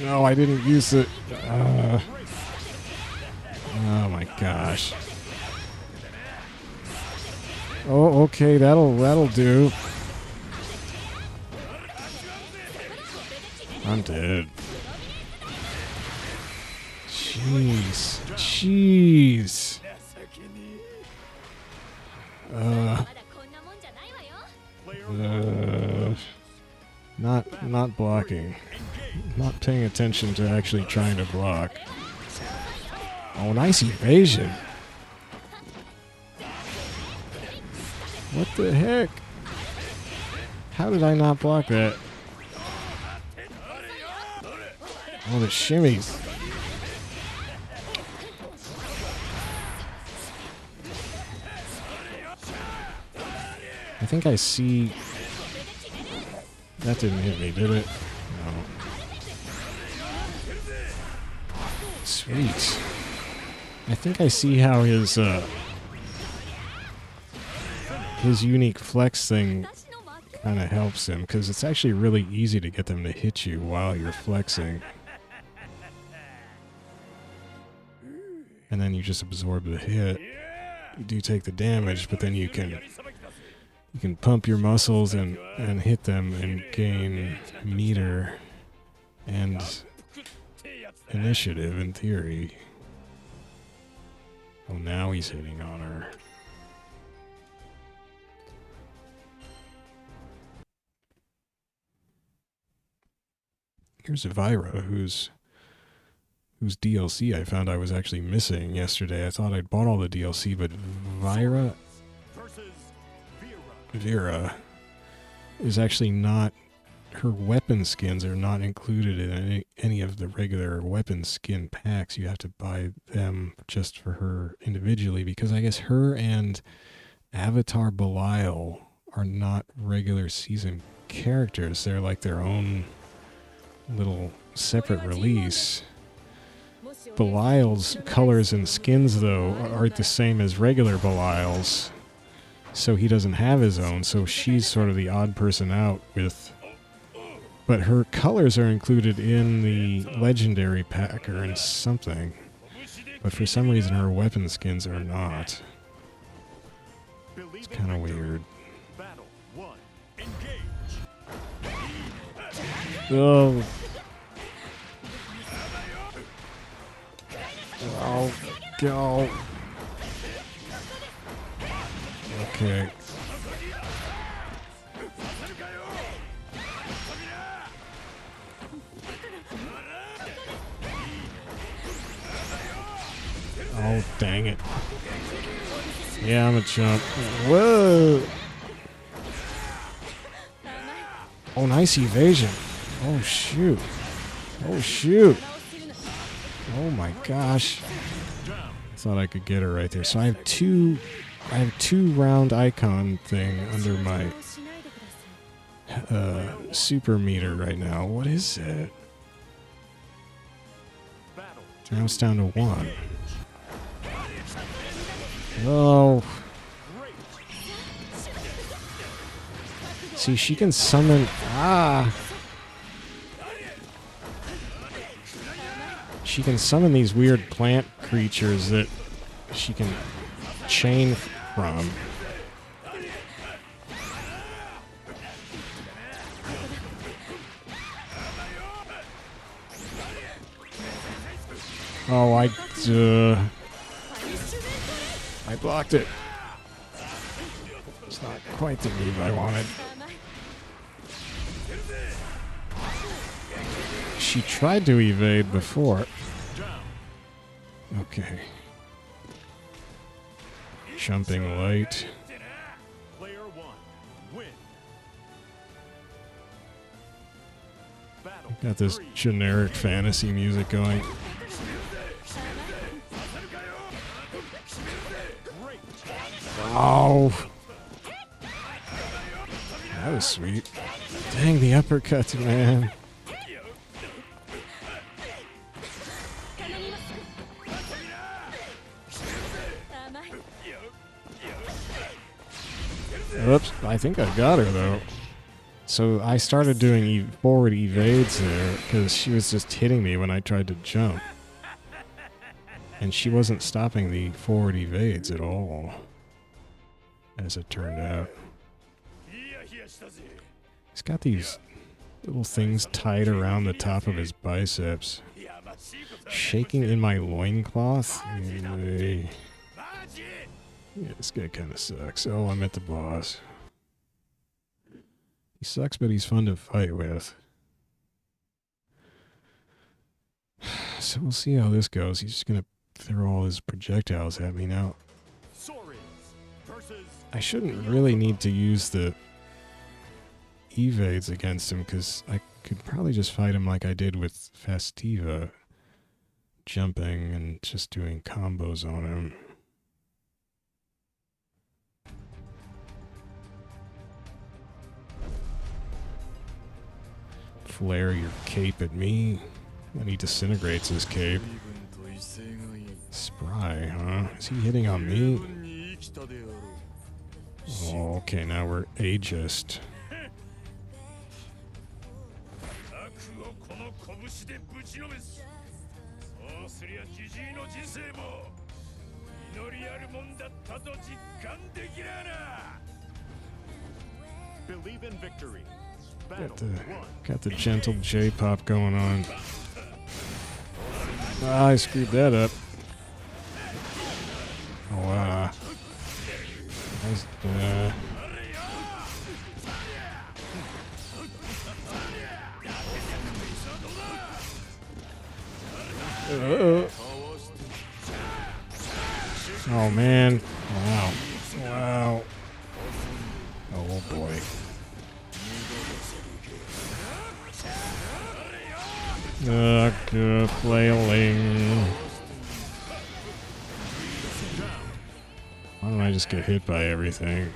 No, I didn't use it. Oh my gosh. Oh, okay, that'll do. I'm dead. Jeez. Not blocking. Not paying attention to actually trying to block. Oh, nice evasion. What the heck? How did I not block that? Oh, the shimmies. I think I see... That didn't hit me, did it? No. Sweet. I think I see how his unique flex thing kind of helps him, because it's actually really easy to get them to hit you while you're flexing. And then you just absorb the hit. You do take the damage, but then you can pump your muscles and hit them and gain meter and initiative in theory. Oh, now he's hitting on her. Here's Vira, whose DLC I found I was actually missing yesterday. I thought I'd bought all the DLC, but Vira is actually not... Her weapon skins are not included in any of the regular weapon skin packs. You have to buy them just for her individually, because I guess her and Avatar Belial are not regular season characters. They're like their own little separate release. Belial's colors and skins, though, aren't the same as regular Belial's, so he doesn't have his own, so she's sort of the odd person out with... But her colors are included in the legendary pack or in something. But for some reason her weapon skins are not. It's kind of weird. Oh. Oh, go. Okay. Oh, dang it. Yeah, I'm a chump. Whoa! Oh, nice evasion. Oh, shoot. Oh, shoot. Oh, my gosh. I thought I could get her right there. So I have two round icon thing under my super meter right now. What is it? Now it's down to 1. Oh. See, she can summon... Ah! She can summon these weird plant creatures that she can chain from. Oh, I blocked it. It's not quite the move I wanted. She tried to evade before. Okay. Jumping light. Got this generic fantasy music going. Oh. That was sweet. Dang, the uppercuts, man. Oops, I think I got her, though. So I started doing forward evades there, because she was just hitting me when I tried to jump. And she wasn't stopping the forward evades at all, as it turned out. He's got these little things tied around the top of his biceps. Shaking in my loincloth? Yeah, this guy kind of sucks. Oh, I'm at the boss. He sucks, but he's fun to fight with. So we'll see how this goes. He's just going to throw all his projectiles at me now. I shouldn't really need to use the evades against him, because I could probably just fight him like I did with Festiva. Jumping and just doing combos on him. Flare your cape at me. And he disintegrates his cape. Spry, huh? Is he hitting on me? Oh, okay, now we're ageist. Believe in victory. Got the gentle J-pop going on. Ah, I screwed that up. Oh, nice, oh, man. Wow. Wow. Oh, boy. Flailing. Why don't I just get hit by everything?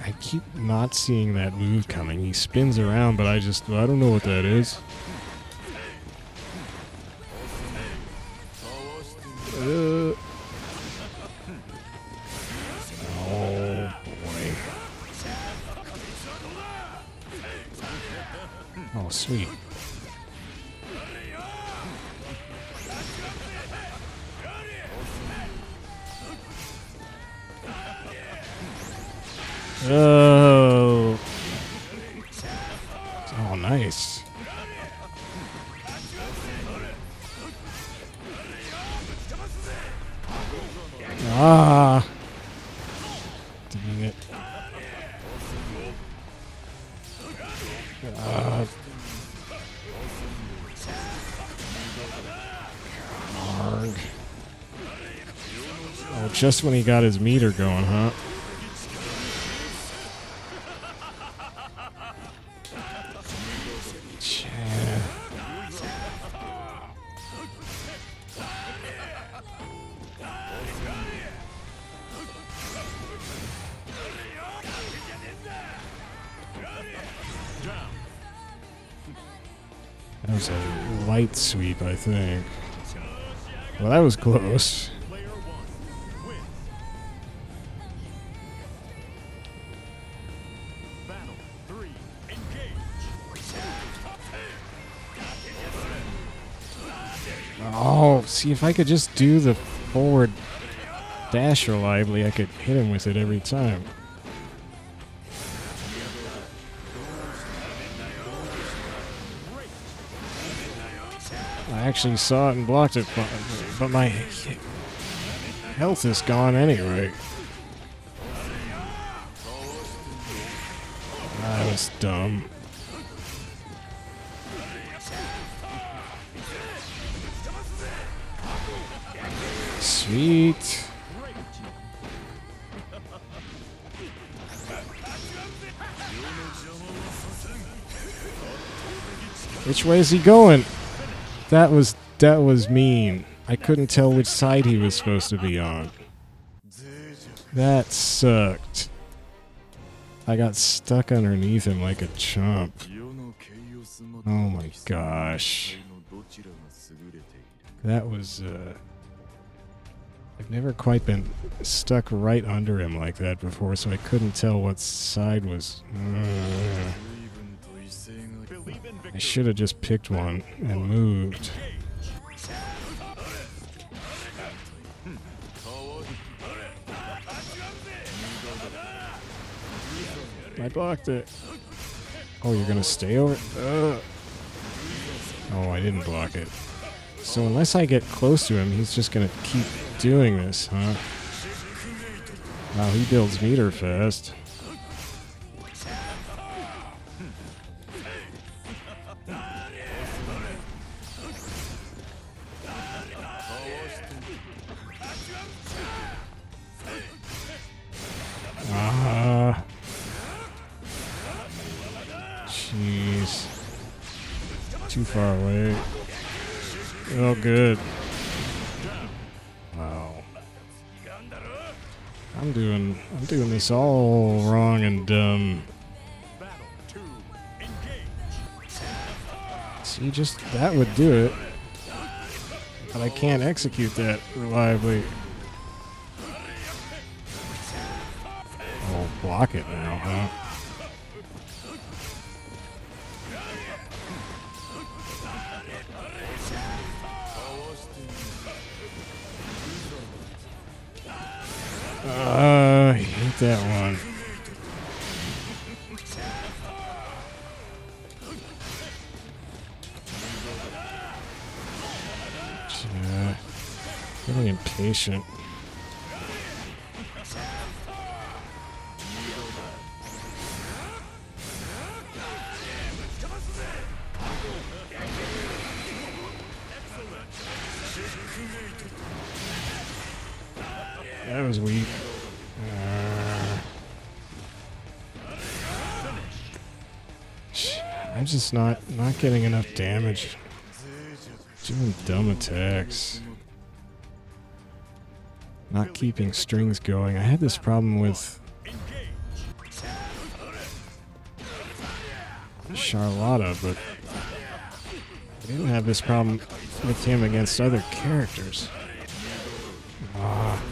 I keep not seeing that move coming. He spins around, but I don't know what that is. Oh, boy. Oh, sweet. Oh. Oh, nice. Ah. Dang it. Oh, just when he got his meter going, huh? That was a light sweep, I think. Well, that was close. Player one, win. Battle 3, engage. Oh, see, if I could just do the forward dash reliably, I could hit him with it every time. I actually saw it and blocked it, but my health is gone anyway. That was dumb. Sweet. Which way is he going? That was mean. I couldn't tell which side he was supposed to be on. That sucked. I got stuck underneath him like a chump. Oh my gosh. That was, I've never quite been stuck right under him like that before, so I couldn't tell what side was. I should have just picked one and moved. I blocked it. Oh, you're gonna stay over? Oh, I didn't block it. So unless I get close to him, he's just gonna keep doing this, huh? Wow, he builds meter fast. Jeez. Too far away. Oh, good. Wow. I'm doing this all wrong and dumb. See, just that would do it. But I can't execute that reliably. Oh, block it now, huh? I hate that one. Really impatient. That was weak. I'm just not getting enough damage. Doing dumb attacks. Not keeping strings going. I had this problem with Charlotta, but I didn't have this problem with him against other characters. Ah.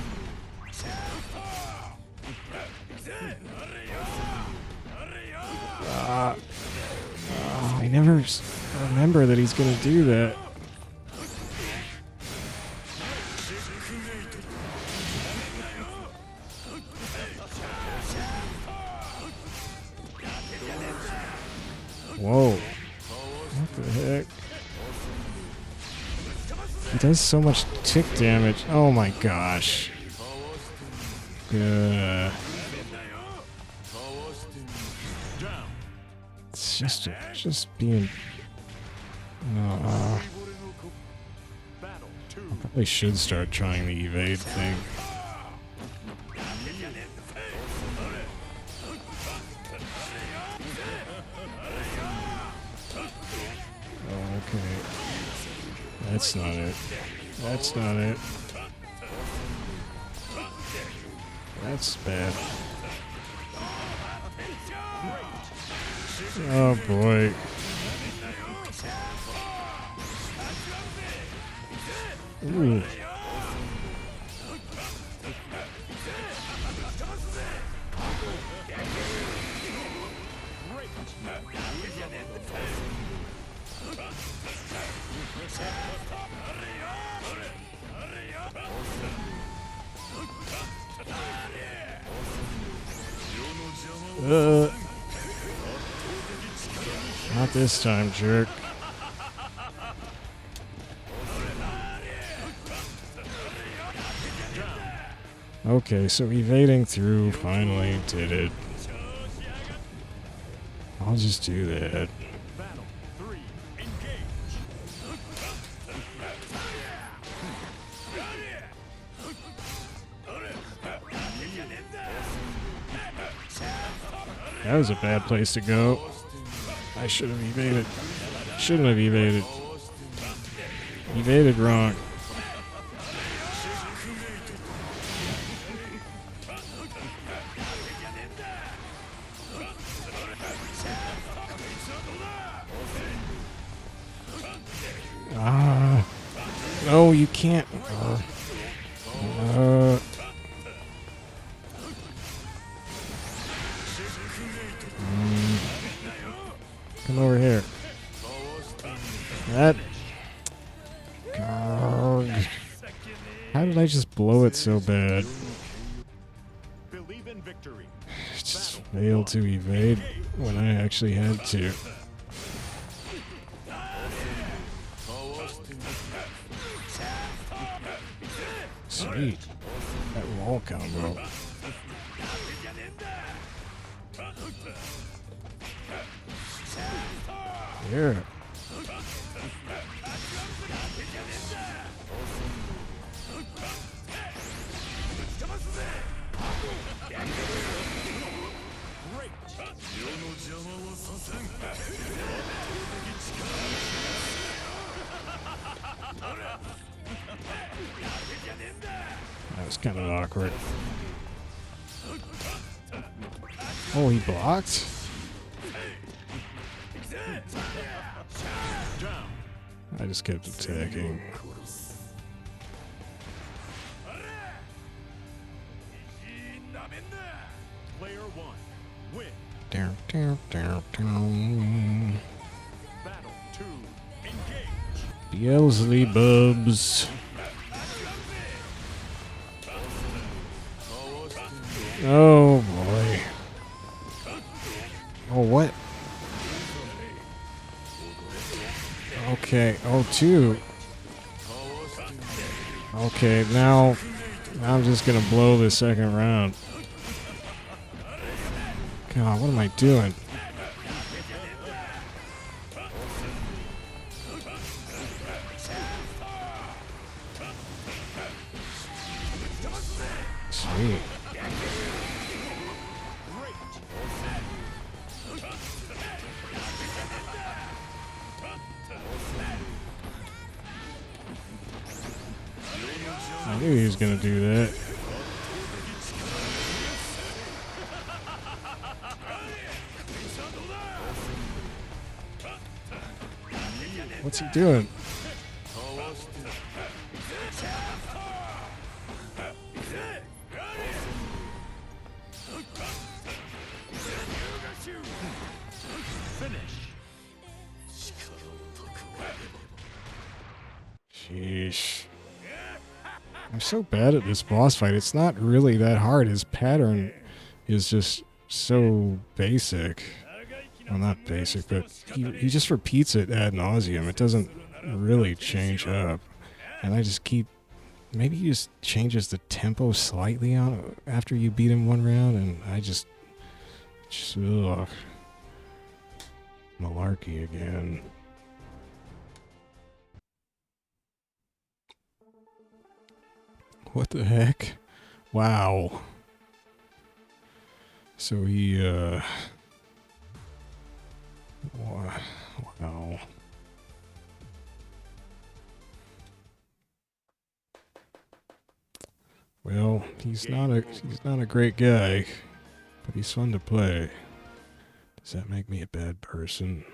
I never remember that he's gonna do that. Whoa. What the heck? He does so much tick damage. Oh my gosh. It's just being... I probably should start trying the evade thing. Oh, okay. That's not it. That's not it. That's bad. Oh boy. Ooh. Not this time, jerk. Okay, so evading through finally did it. I'll just do that. Battle 3, engage. That was a bad place to go. I should have evaded. Shouldn't have evaded. Evaded wrong. Ah. No, you can't. Come over here. That. God. How did I just blow it so bad? Believe in victory. Just failed to evade when I actually had to. Sweet. That wall combo. Yeah. That was kind of awkward. Oh, he blocked? I just kept attacking. Player 1, win. Down, down, down, down. Battle 2, engage. Beelzebubs. Oh boy. Oh, what? Okay. Oh, two. Okay, now I'm just gonna blow the second round. God, what am I doing? Sweet. I knew he was gonna do that. What's he doing? Sheesh. I'm so bad at this boss fight. It's not really that hard. His pattern is just so basic. Well, not basic, but he just repeats it ad nauseum. It doesn't really change up. And I just keep... Maybe he just changes the tempo slightly on after you beat him one round, and I just ugh. Malarkey again. What the heck? Wow. So he, wow. Well, he's not a great guy, but he's fun to play. Does that make me a bad person?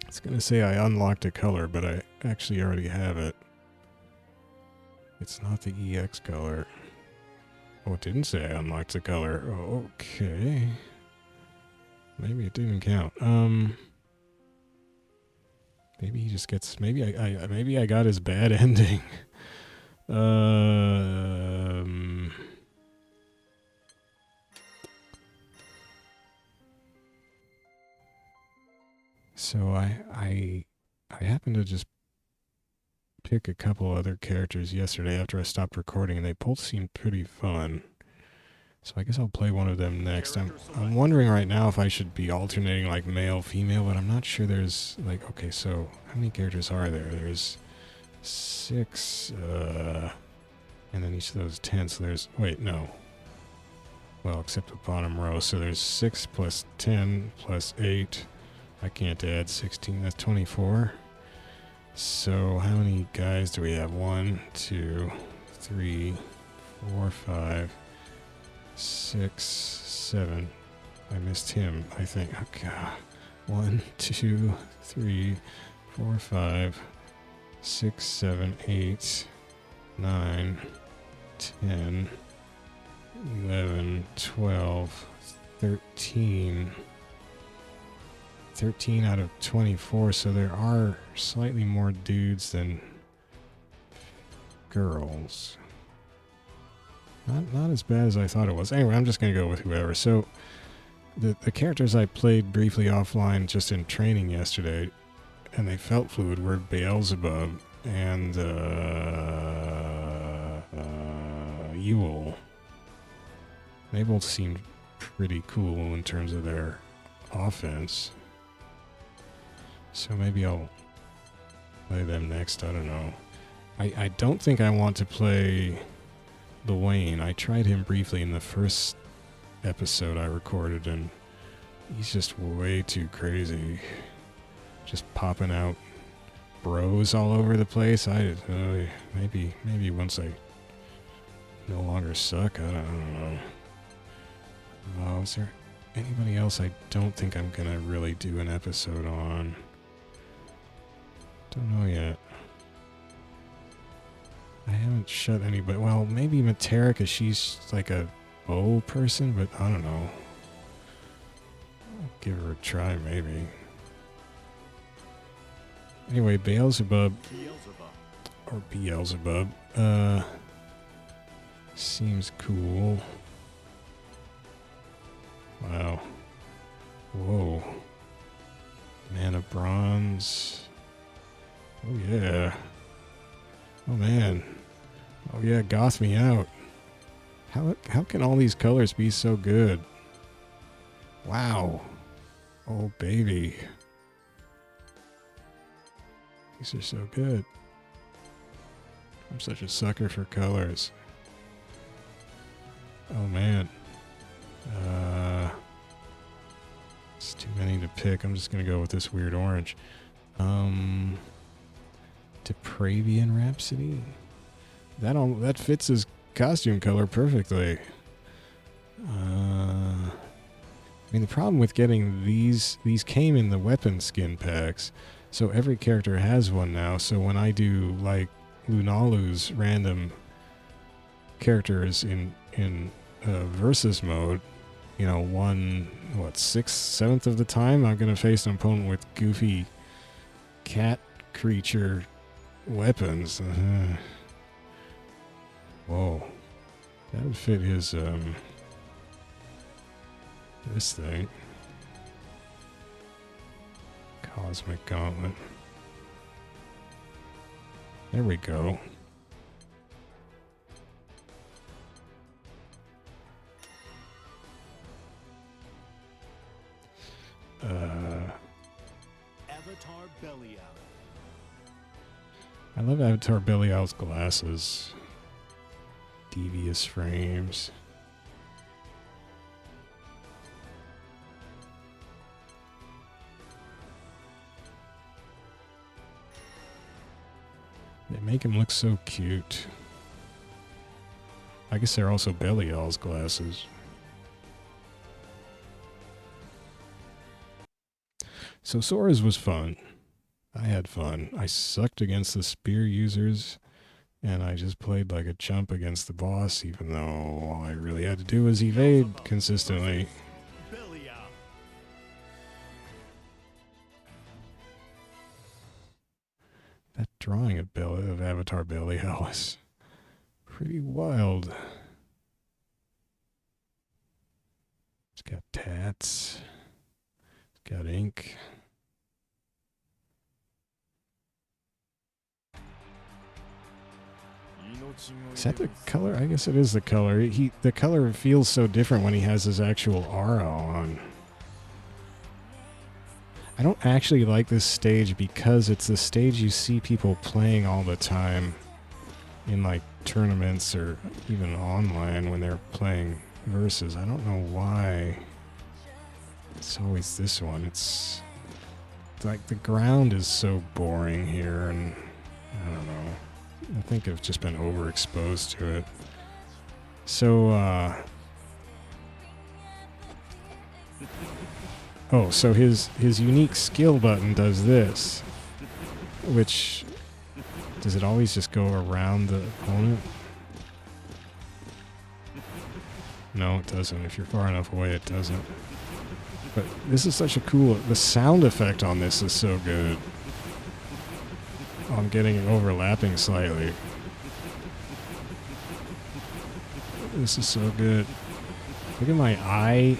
It's going to say I unlocked a color, but I actually already have it. It's not the EX color. Oh, it didn't say I unlocked the color. Oh, okay. Maybe it didn't count. Maybe he just gets... Maybe maybe I got his bad ending. So I happened to just pick a couple other characters yesterday after I stopped recording, and they both seemed pretty fun. So I guess I'll play one of them next. I'm wondering right now if I should be alternating like male, female, but I'm not sure there's like, okay, so how many characters are there? There's 6, and then each of those 10, so there's, wait, no. Well, except the bottom row, so there's 6 plus 10 plus 8. I can't add 16, that's 24. So how many guys do we have? 1, 2, 3, 4, 5, 6, 7. I missed him, I think. Okay. 1, 2, 3, 4, 5, 6, 7, 8, 9, 10, 11, 12, 13. 13 out of 24, so there are slightly more dudes than girls. Not as bad as I thought it was. Anyway, I'm just going to go with whoever. So the characters I played briefly offline just in training yesterday, and they felt fluid, were Beelzebub and Yule. They both seemed pretty cool in terms of their offense. So maybe I'll play them next. I don't know. I don't think I want to play Wayne. I tried him briefly in the first episode I recorded, and he's just way too crazy. Just popping out bros all over the place. Maybe once I no longer suck, I don't know. Oh, is there anybody else I don't think I'm gonna really do an episode on? Don't know yet. I haven't shut anybody. Well, maybe Materica, she's like a bow person, but I don't know. I'll give her a try, maybe. Anyway, Beelzebub, or Beelzebub, seems cool. Wow. Whoa. Man of Bronze. Oh yeah. Oh man. Oh yeah, goth me out. How can all these colors be so good? Wow. Oh baby. These are so good. I'm such a sucker for colors. Oh man. It's too many to pick. I'm just gonna go with this weird orange. Depravian Rhapsody. That fits his costume color perfectly. I mean, the problem with getting these came in the weapon skin packs, so every character has one now. So when I do like Lunalu's random characters in versus mode, you know, 6th, 7th of the time, I'm gonna face an opponent with goofy cat creature weapons. Whoa, that would fit his this thing. Cosmic Gauntlet. There we go. Avatar Belial. I love Avatar Belial's glasses. Devious frames. They make him look so cute. I guess they're also Belial's glasses. So Soriz was fun. I had fun. I sucked against the spear users, and I just played like a chump against the boss, even though all I really had to do was evade consistently. That drawing of Avatar Belial was pretty wild. It's got tats. It's got ink. Is that the color? I guess it is the color. The color feels so different when he has his actual aura on. I don't actually like this stage because it's the stage you see people playing all the time in like tournaments or even online when they're playing versus. I don't know why it's always this one. It's like the ground is so boring here, and I don't know. I think I've just been overexposed to it. So, oh, so his unique skill button does this, which, does it always just go around the opponent? No, it doesn't. If you're far enough away, it doesn't. But this is such a cool, the sound effect on this is so good. I'm getting it overlapping slightly. This is so good. Look at my eye.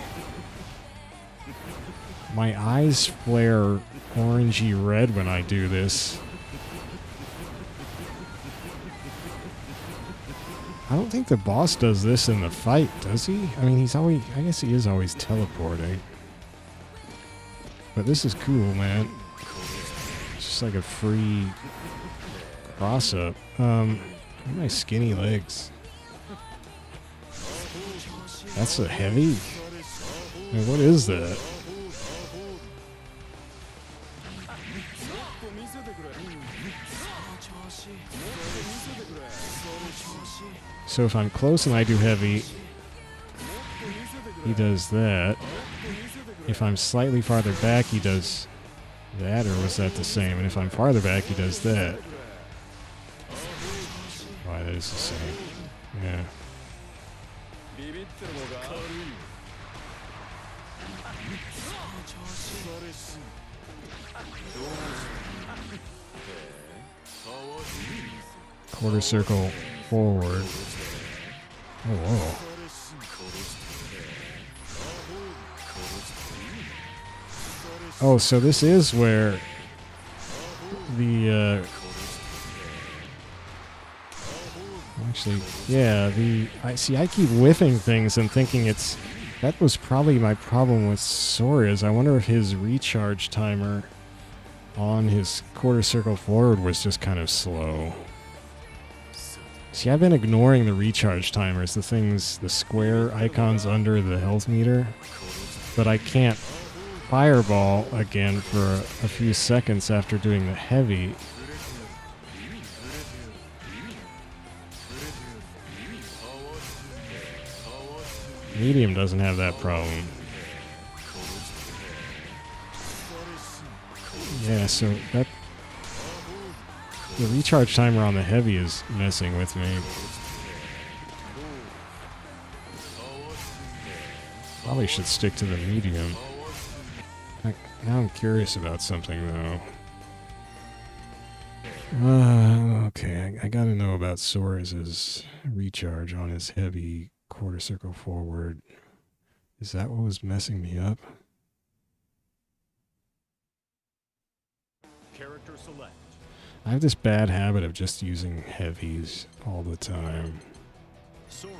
My eyes flare orangey red when I do this. I don't think the boss does this in the fight, does he? I mean, I guess he is always teleporting. But this is cool, man. It's just like a free cross-up. Look at my skinny legs. That's a heavy? I mean, what is that? So if I'm close and I do heavy, he does that. If I'm slightly farther back, he does that, or was that the same? And if I'm farther back, he does that. Why, that is the same. Yeah. Quarter circle forward. Oh, whoa. Oh, so this is where the, actually, yeah, I keep whiffing things and thinking that was probably my problem with Soriz. I wonder if his recharge timer on his quarter circle forward was just kind of slow. See, I've been ignoring the recharge timers, the square icons under the health meter, but I can't fireball again for a few seconds after doing the heavy. Medium doesn't have that problem. Yeah, so the recharge timer on the heavy is messing with me. Probably should stick to the medium. Now I'm curious about something, though. Okay, I gotta know about Soriz's recharge on his heavy quarter circle forward. Is that what was messing me up? Character select. I have this bad habit of just using heavies all the time. Soriz.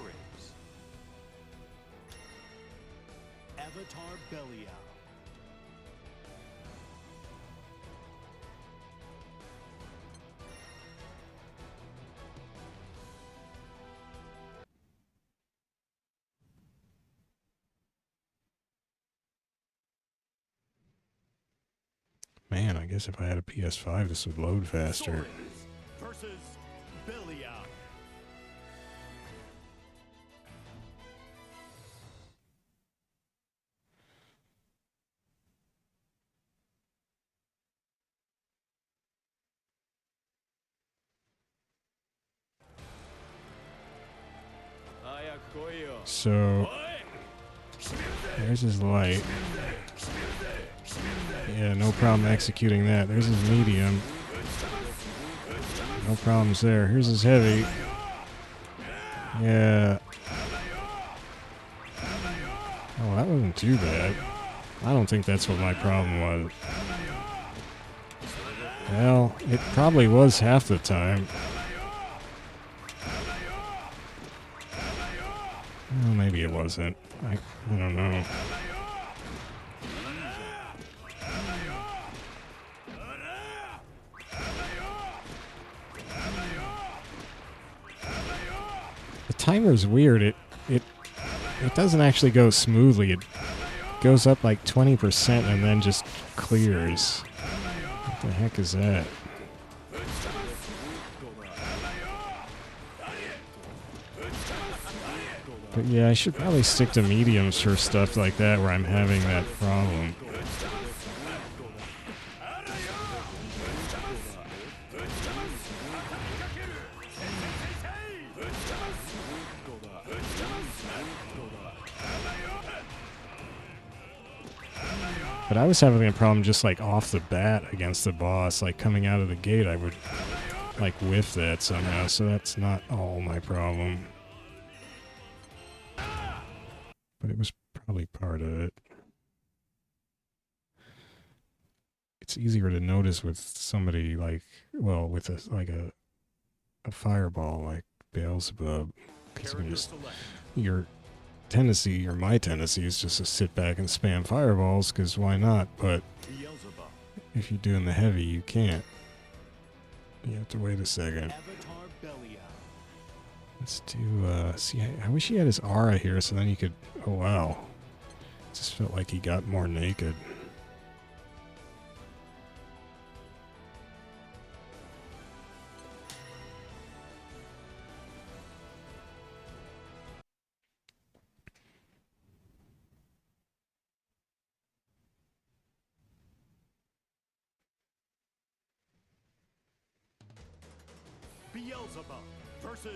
Avatar Belial. Man, I guess if I had a PS5, this would load faster. Soriz versus Belial. So there's his light. Yeah, no problem executing that. There's his medium. No problems there. Here's his heavy. Yeah. Oh, that wasn't too bad. I don't think that's what my problem was. Well, it probably was half the time. Well, maybe it wasn't. I don't know. The timer's weird. It doesn't actually go smoothly. It goes up like 20% and then just clears. What the heck is that? But yeah, I should probably stick to mediums for stuff like that where I'm having that problem. But I was having a problem just like off the bat against the boss, like coming out of the gate I would like whiff that somehow, so that's not all my problem. But it was probably part of it. It's easier to notice with somebody like, well, with a fireball like Beelzebub, because you can just, your tendency, or my tendency, is just to sit back and spam fireballs, because why not? But if you're doing the heavy, you can't. You have to wait a second. Let's do, see, I wish he had his aura here, so then you could, oh wow. Just felt like he got more naked. Beelzebub versus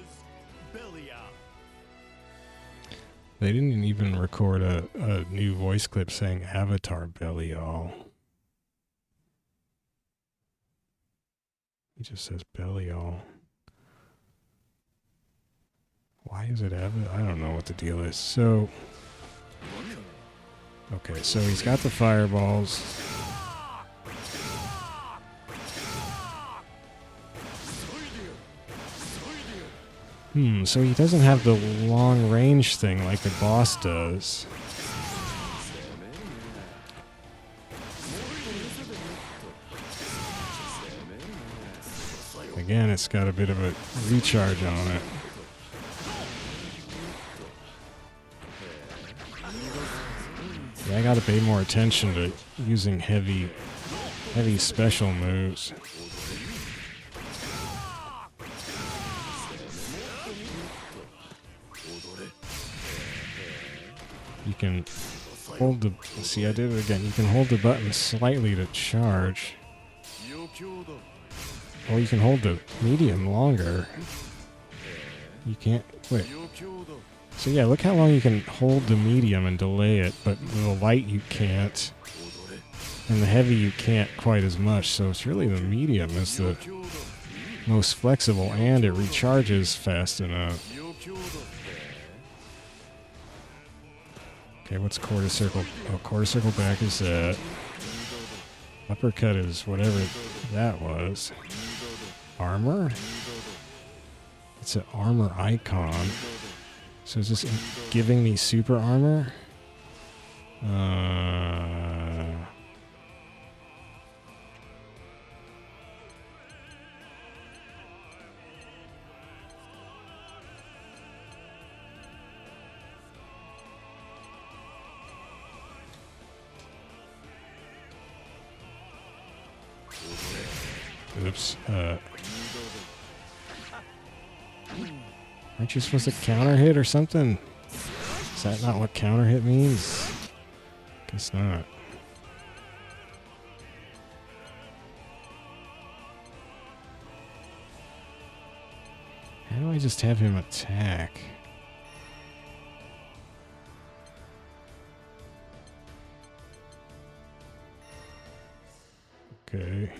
Belial. They didn't even record a new voice clip saying Avatar Belial. He just says Belial. Why is it I don't know what the deal is. So, okay, so he's got the fireballs. So he doesn't have the long range thing like the boss does. Again, it's got a bit of a recharge on it. Yeah, I gotta pay more attention to using heavy special moves. You can hold the, see, I did it again. You can hold the button slightly to charge. Or you can hold the medium longer. You can't quit. So yeah, look how long you can hold the medium and delay it, but the light you can't. And the heavy you can't quite as much, so it's really the medium is the most flexible, and it recharges fast enough. Okay, what's quarter circle? Oh, quarter circle back is that. Uppercut is whatever that was. Armor? It's an armor icon. So is this giving me super armor? Oops. Aren't you supposed to counter hit or something? Is that not what counter hit means? Guess not. How do I just have him attack? Okay.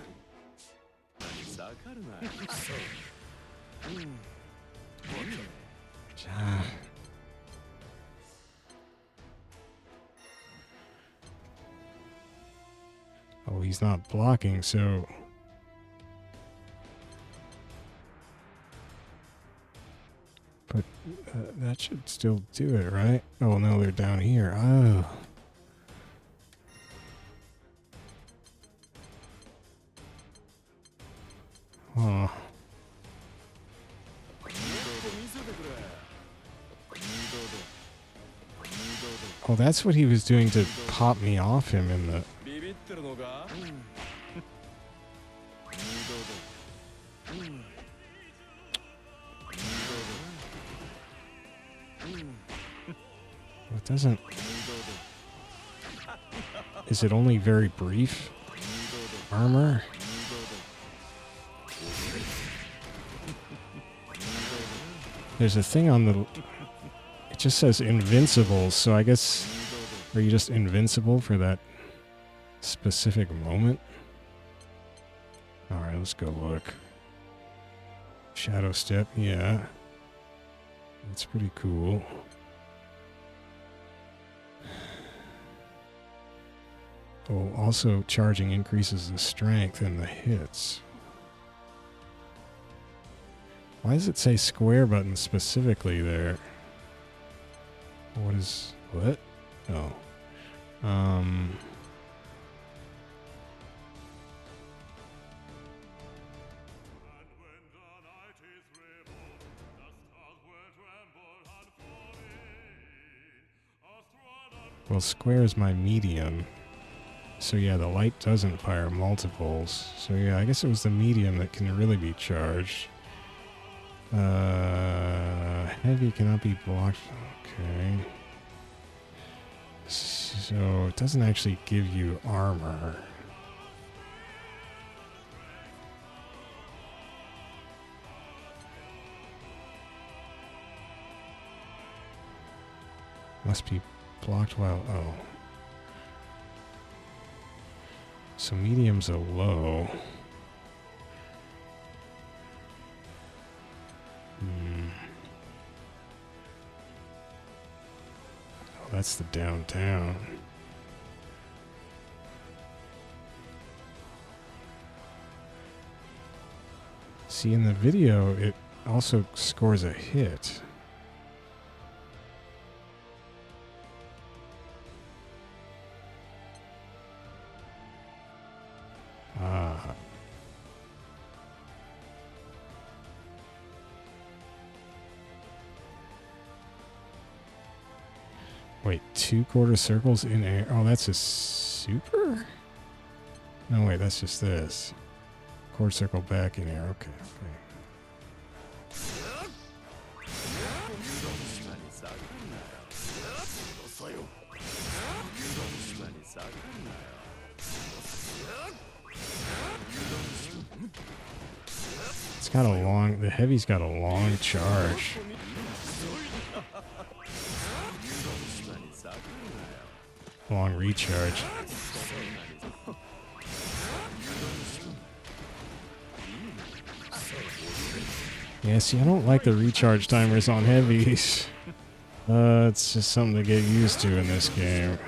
Ah. Oh, he's not blocking, so... But that should still do it, right? Oh, no, they're down here. Oh. Oh. Oh, that's what he was doing to pop me off him in the... It doesn't... Is it only very brief armor? There's a thing on the... It just says invincible, so I guess... Are you just invincible for that specific moment? Alright, let's go look. Shadow Step, yeah. That's pretty cool. Oh, also charging increases the strength and the hits. Why does it say square button specifically there? What is... What? Oh. Well, square is my medium. So yeah, the light doesn't fire multiples. So yeah, I guess it was the medium that can really be charged. Heavy cannot be blocked. Okay. So it doesn't actually give you armor. Must be blocked while... Oh. So medium's a low. Oh, that's the downtown. See, in the video, it also scores a hit. Ah. Wait, 2 quarter circles in air. Oh, that's a super? No, wait, that's just this. Quarter circle back in air. Okay, okay. It's got a long... The heavy's got a long charge. Long recharge. Yeah, see, I don't like the recharge timers on heavies. It's just something to get used to in this game.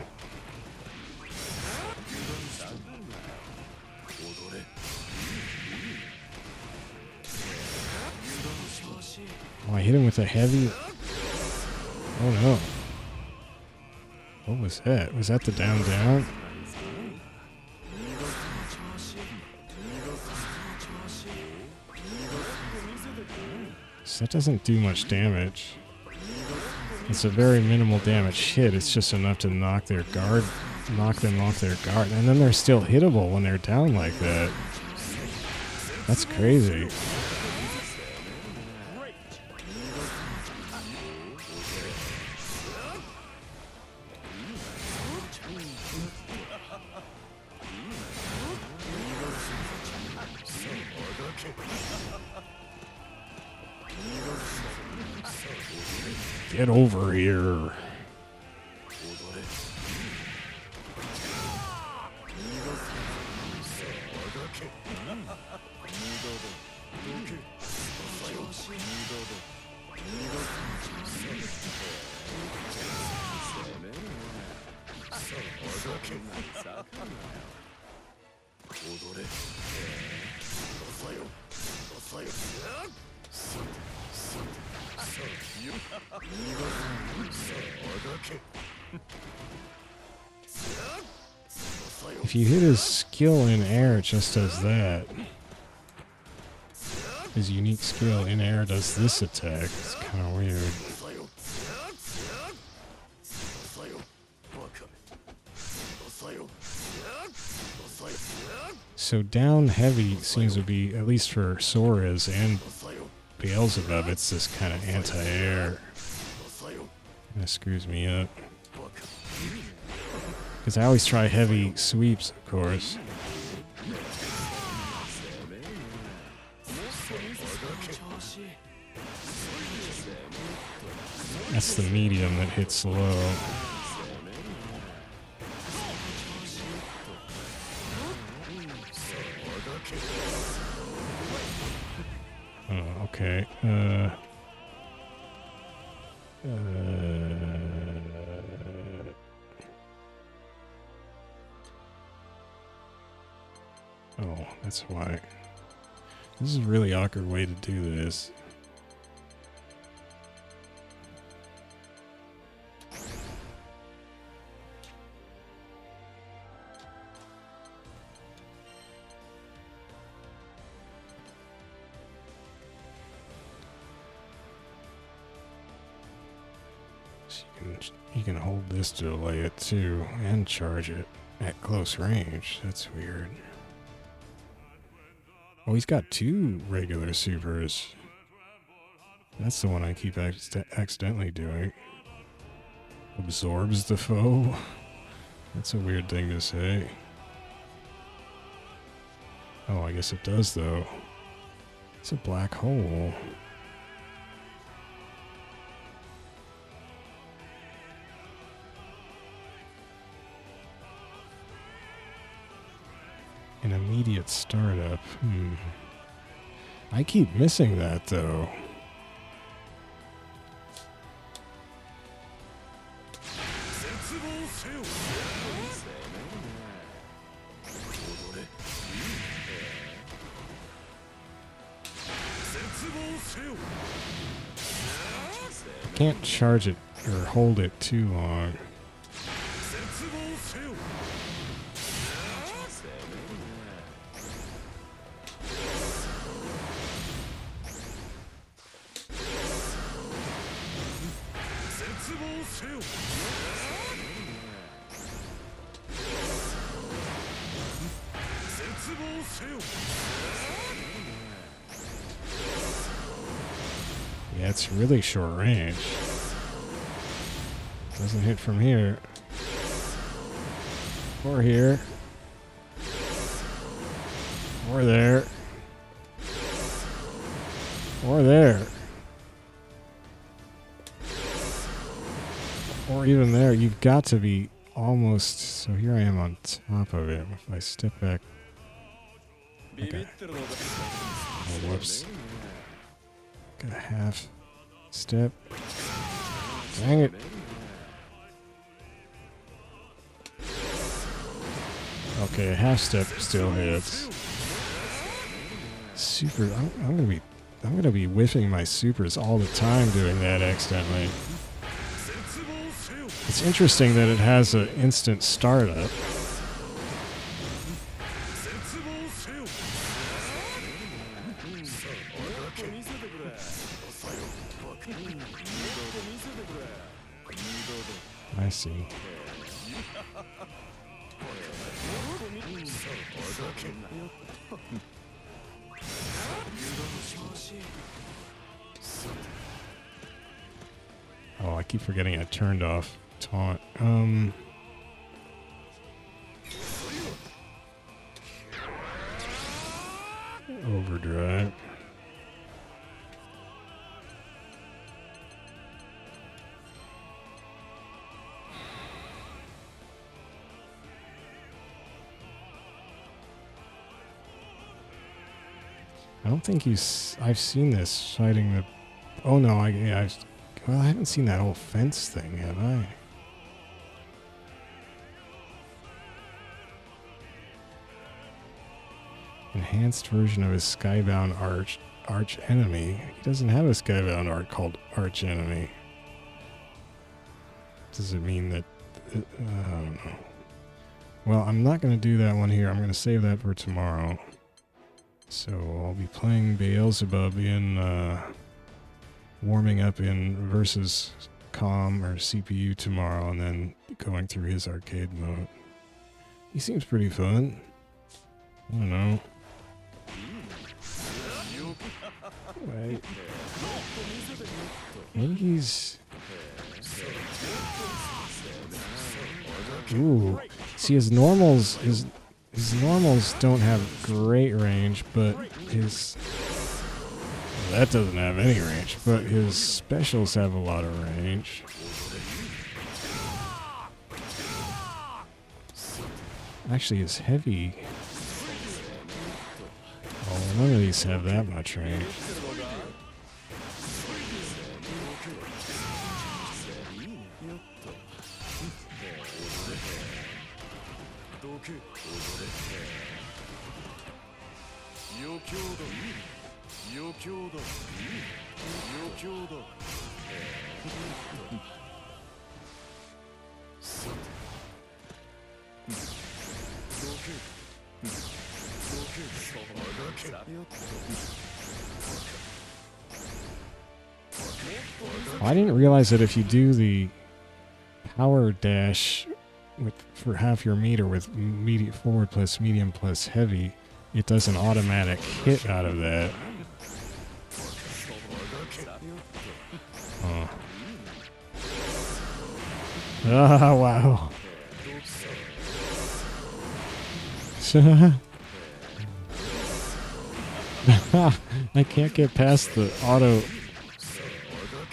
Oh, I hit him with a heavy... Oh no. What was that? Was that the down? So that doesn't do much damage. It's a very minimal damage hit. It's just enough to knock their guard, knock them off their guard. And then they're still hittable when they're down like that. That's crazy. Get over here. If you hit his skill in air, it just does that. His unique skill in air does this attack. It's kind of weird. So down heavy seems to be, at least for Soriz and Beelzebub, it's this kind of anti-air. That screws me up. Because I always try heavy sweeps, of course. That's the medium that hits low. Oh, okay. Oh, that's why. This is a really awkward way to do this. So you can hold this to delay it too, and charge it at close range. That's weird. Oh, he's got two regular supers. That's the one I keep accidentally doing. Absorbs the foe? That's a weird thing to say. Oh, I guess it does, though. It's a black hole. An immediate startup. I keep missing that, though. Can't charge it or hold it too long. Yeah, it's really short range. Doesn't hit from here. Or here. Or there. Or there. Or even there. You've got to be almost... So here I am on top of it. If I step back... Okay. Oh, whoops. Got a half step. Dang it. Okay, a half step still hits. Super. I'm gonna be whiffing my supers all the time doing that accidentally. It's interesting that it has an instant startup. I see. Oh, I keep forgetting I turned off taunt. Overdrive. I don't think I've seen this fighting the... Oh no, well, I haven't seen that whole fence thing, have I? Enhanced version of his Skybound arch enemy. He doesn't have a Skybound art called arch enemy. Does it mean that... I don't know. Well, I'm not going to do that one here. I'm going to save that for tomorrow. So I'll be playing Beelzebub in... warming up in Versus Com or CPU tomorrow, and then going through his arcade mode. He seems pretty fun. I don't know. Wait. Maybe he's... Ooh. See, his normals don't have great range, but his... Well, that doesn't have any range, but his specials have a lot of range. Actually, his heavy... Oh, none of these have that much range. I didn't realize that if you do the power dash for half your meter with forward plus medium plus heavy, it does an automatic hit out of that. Oh. Ah, wow. I can't get past the auto.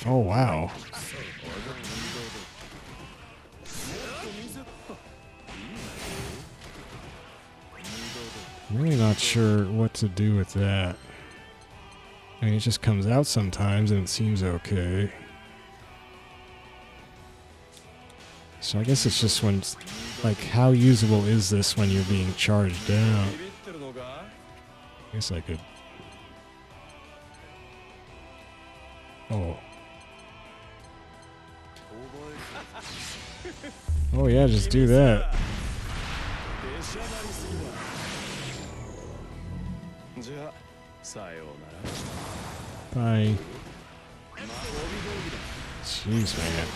Oh, wow. I'm really not sure what to do with that. I mean, it just comes out sometimes and it seems okay. So I guess it's just when, like, how usable is this when you're being charged down? I guess I could... Oh. Oh yeah, just do that. Bye. Jeez, man.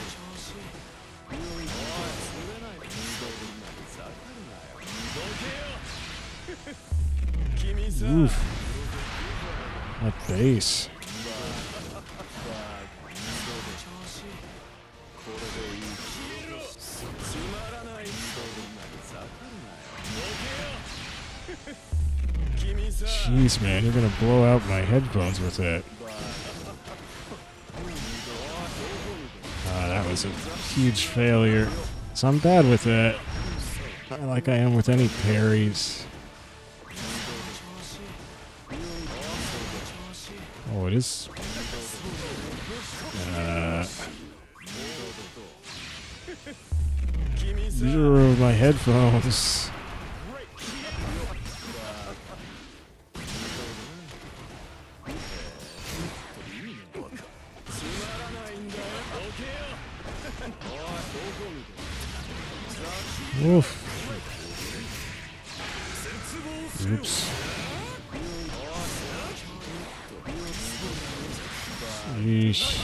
Oof. That bass. Jeez, man, you're gonna blow out my headphones with that. That was a huge failure. So I'm bad with that. Not like I am with any parries. Oh, it is. Zero my headphones. Oof. Oops. Yeesh.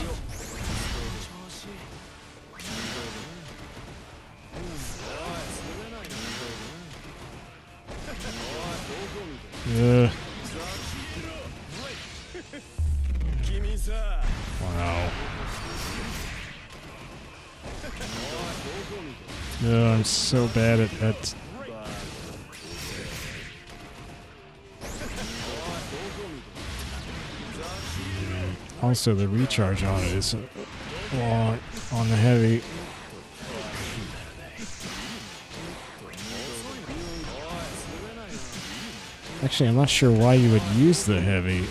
Wow. No, I'm so bad at that. Also, the recharge on it is long on the heavy. Actually, I'm not sure why you would use the heavy.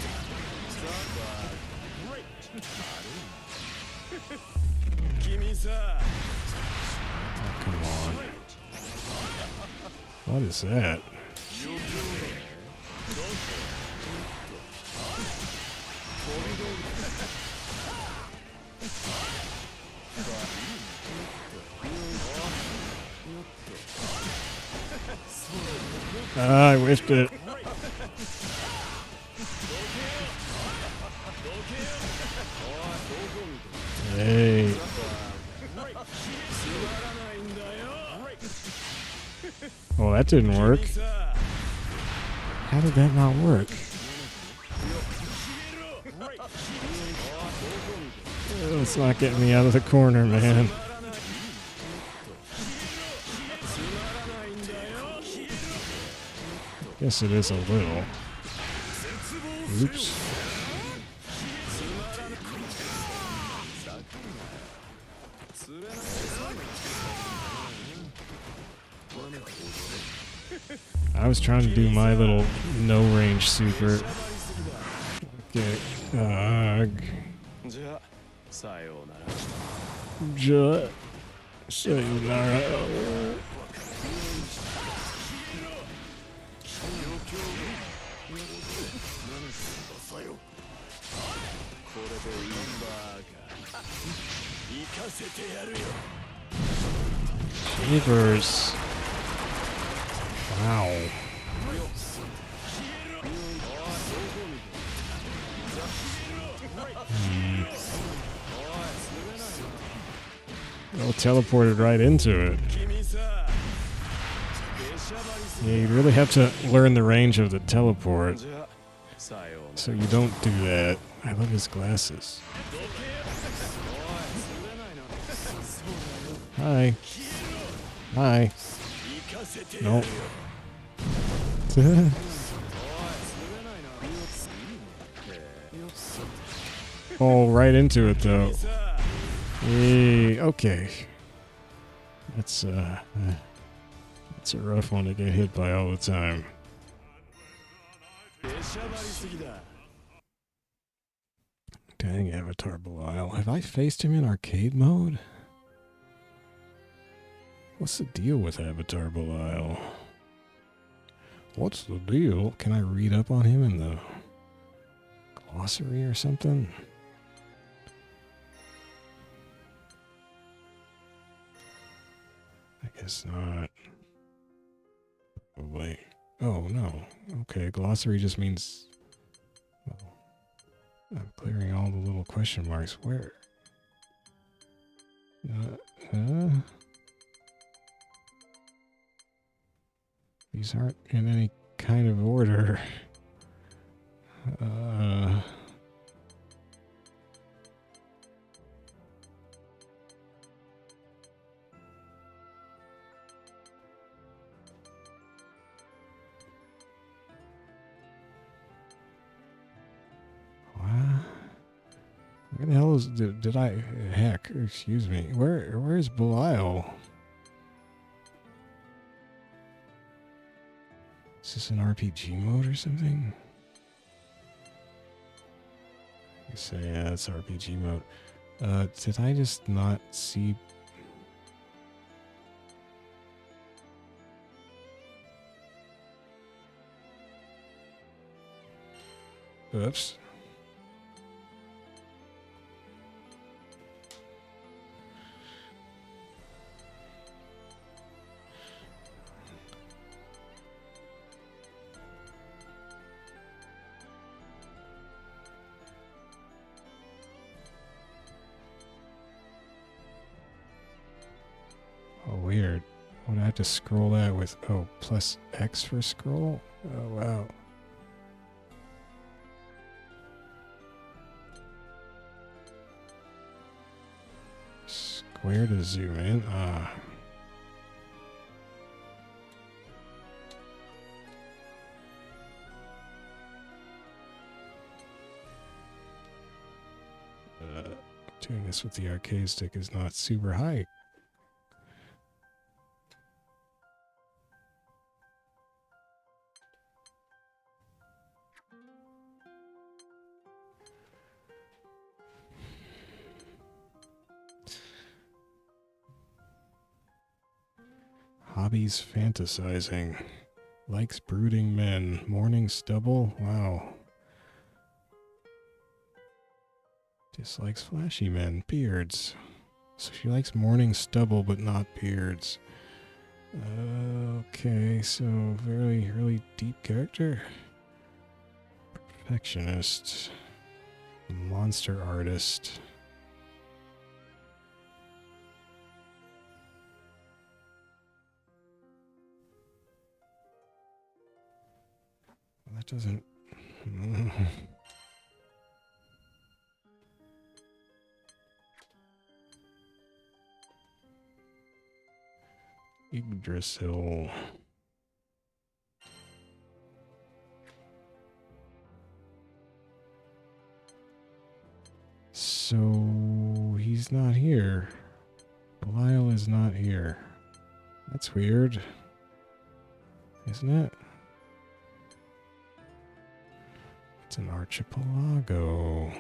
Oh, come on. What is that? I whiffed it. Hey. Oh, that didn't work. How did that not work? Oh, it's not getting me out of the corner, man. Guess it is a little. Oops. I was trying to do my little no-range super. Okay. Sayonara. Jeepers. Wow. Oh, teleported right into it. Yeah, you really have to learn the range of the teleport, so you don't do that. I love his glasses. Hi. Hi. Nope. Oh, right into it though. Yay, okay. That's a rough one to get hit by all the time. Dang, Avatar Belial. Have I faced him in arcade mode? What's the deal with Avatar Belial? What's the deal? Can I read up on him in the glossary or something? I guess not. Probably. Oh, no. Okay, glossary just means... Well, I'm clearing all the little question marks. Where? These aren't in any kind of order. Where the hell is... Did I... Heck, excuse me. Where's Belial? Is this an RPG mode or something? I say, yeah, it's RPG mode. Did I just not see... Oops. Oh, weird. Would I have to scroll that with, oh, plus X for scroll? Oh, wow. Square to zoom in? Ah. Doing this with the arcade stick is not super high. Hobbies fantasizing. Likes brooding men. Morning stubble. Wow. Dislikes flashy men. Beards. So she likes morning stubble but not beards. Okay, so very, really deep character. Perfectionist. Monster artist. That doesn't... Yggdrasil. So he's not here. Belial is not here. That's weird. Isn't it? It's an archipelago.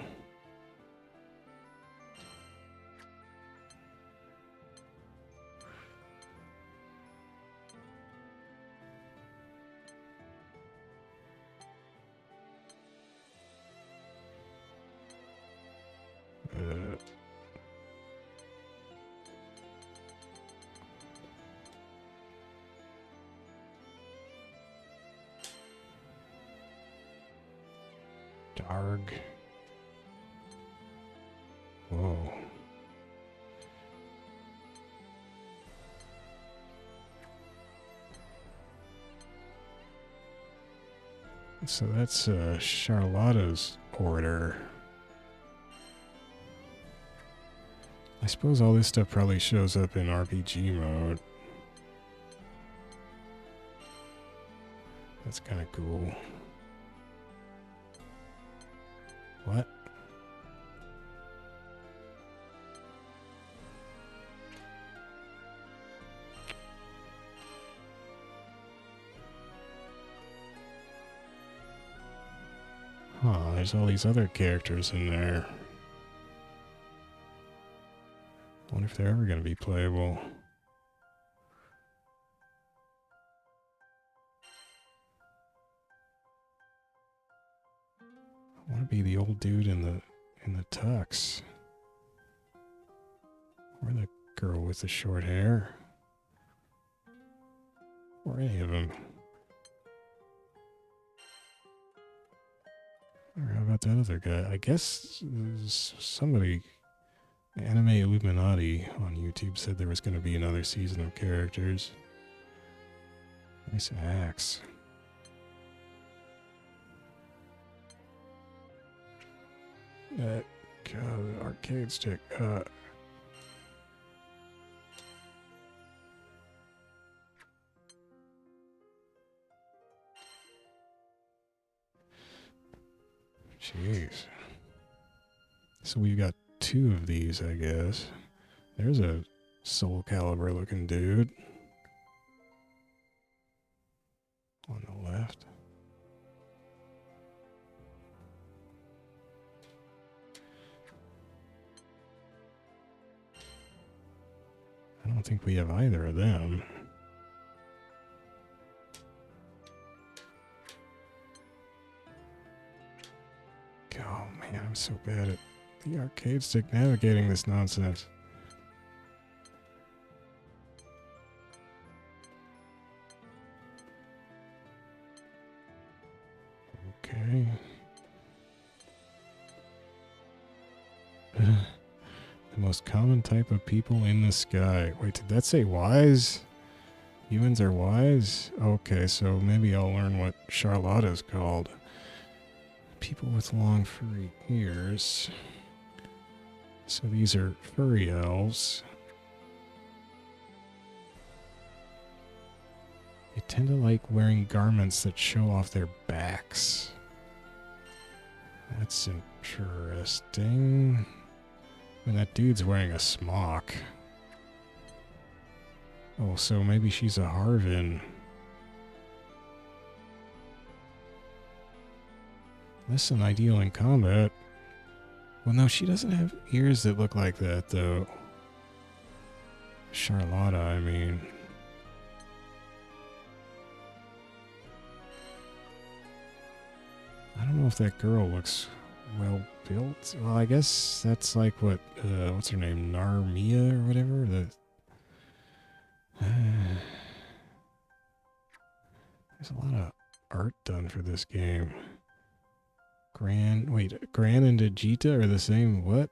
Darg. Whoa. So that's Charlotta's order. I suppose all this stuff probably shows up in RPG mode. That's kind of cool. What? Huh, there's all these other characters in there. I wonder if they're ever going to be playable. I want to be the old dude in the tux. Or the girl with the short hair. Or any of them. Or how about that other guy? I guess somebody, Anime Illuminati on YouTube, said there was going to be another season of characters. Nice axe. God, the arcade stick. Jeez. So we've got two of these, I guess. There's a Soul Calibur looking dude. On the left. I don't think we have either of them. Oh man, I'm so bad at the arcade stick navigating this nonsense. Okay. The most common type of people in the sky. Wait, did that say wise? Humans are wise? Okay, so maybe I'll learn what Charlotta's called. People with long furry ears. So these are furry elves. They tend to like wearing garments that show off their backs. That's interesting. And that dude's wearing a smock. Oh, so maybe she's a Harvin. Less than ideal in combat. Well, no, she doesn't have ears that look like that, though. Charlotta, I mean. don't know if that girl looks well built. Well, I guess that's like what, what's her name? Narmia or whatever? There's a lot of art done for this game. Gran and Vegeta are the same, what?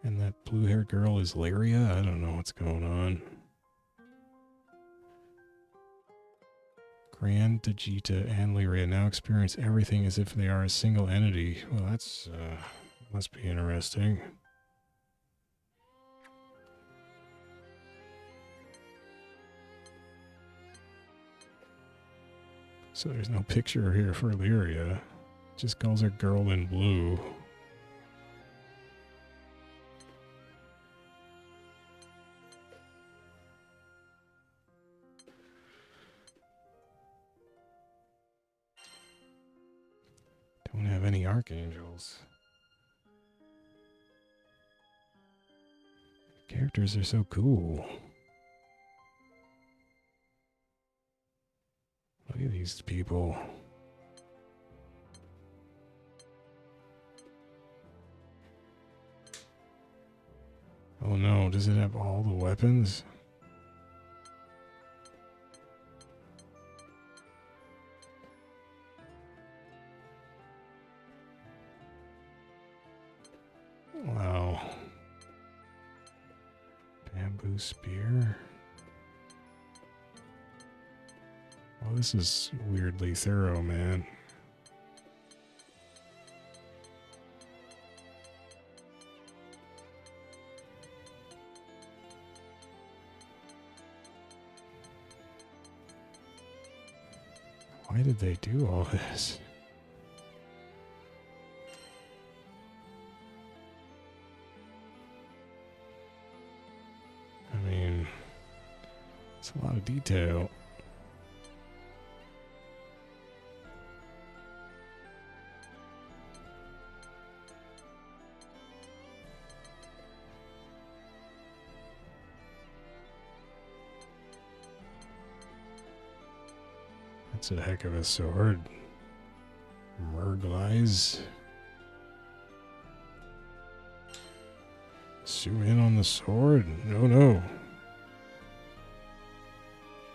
And that blue-haired girl is Laria? I don't know what's going on. Gran, Vegeta, and Laria now experience everything as if they are a single entity. Well, that's, must be interesting. So there's no picture here for Lyria. Just calls her girl in blue. Don't have any archangels. Characters are so cool. Look at these people. Oh no, does it have all the weapons? Wow. Bamboo spear. Oh, this is weirdly thorough, man. Why did they do all this? I mean, it's a lot of detail. That's a heck of a sword. Merglies. Zoom in on the sword? No, no.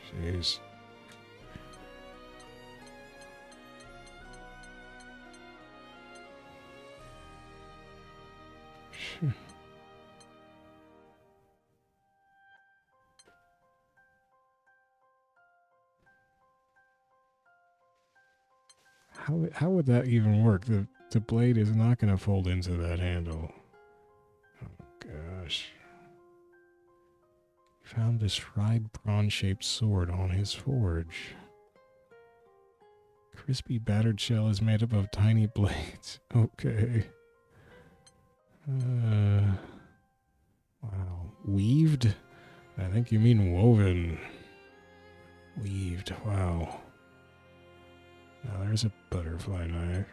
Jeez. How would that even work? The blade is not going to fold into that handle. Oh gosh. He found this fried prawn-shaped sword on his forge. Crispy battered shell is made up of tiny blades. Okay. Wow. Weaved? I think you mean woven. Weaved. Wow. Now there's a butterfly knife.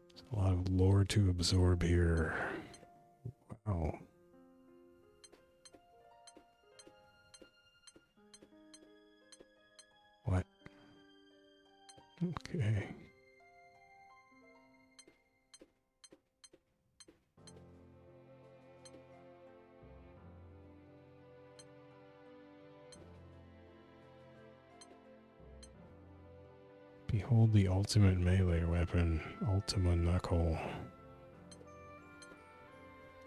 There's a lot of lore to absorb here. Wow. What? Okay. Behold the ultimate melee weapon, Ultima Knuckle.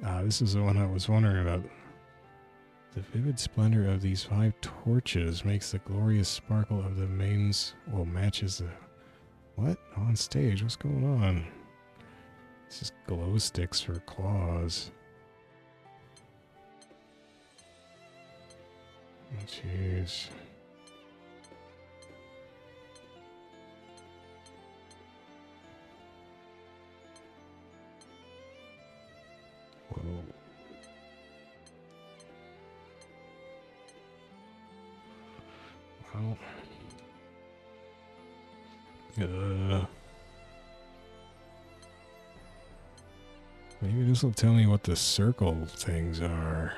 Ah, this is the one I was wondering about. The vivid splendor of these 5 torches makes the glorious sparkle of the mains, well, matches the... What? On stage? What's going on? This is glow sticks for claws. Oh, jeez. Whoa. Well. Maybe this will tell me what the circle things are.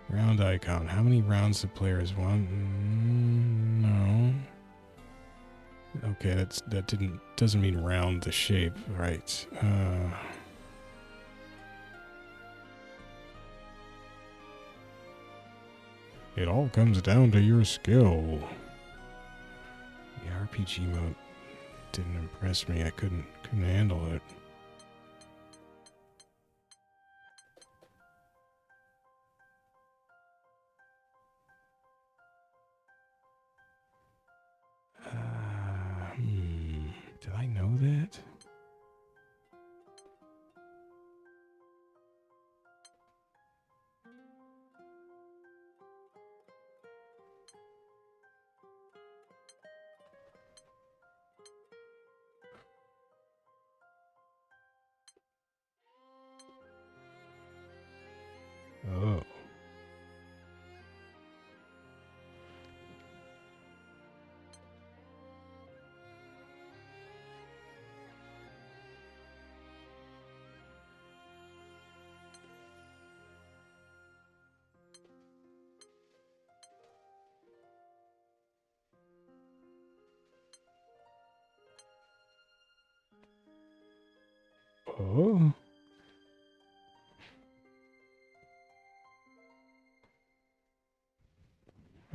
Round icon. How many rounds the players want? No. Okay, that doesn't mean round the shape, right? It all comes down to your skill. The RPG mode didn't impress me. I couldn't handle it. Did I know that? Oh. Oh.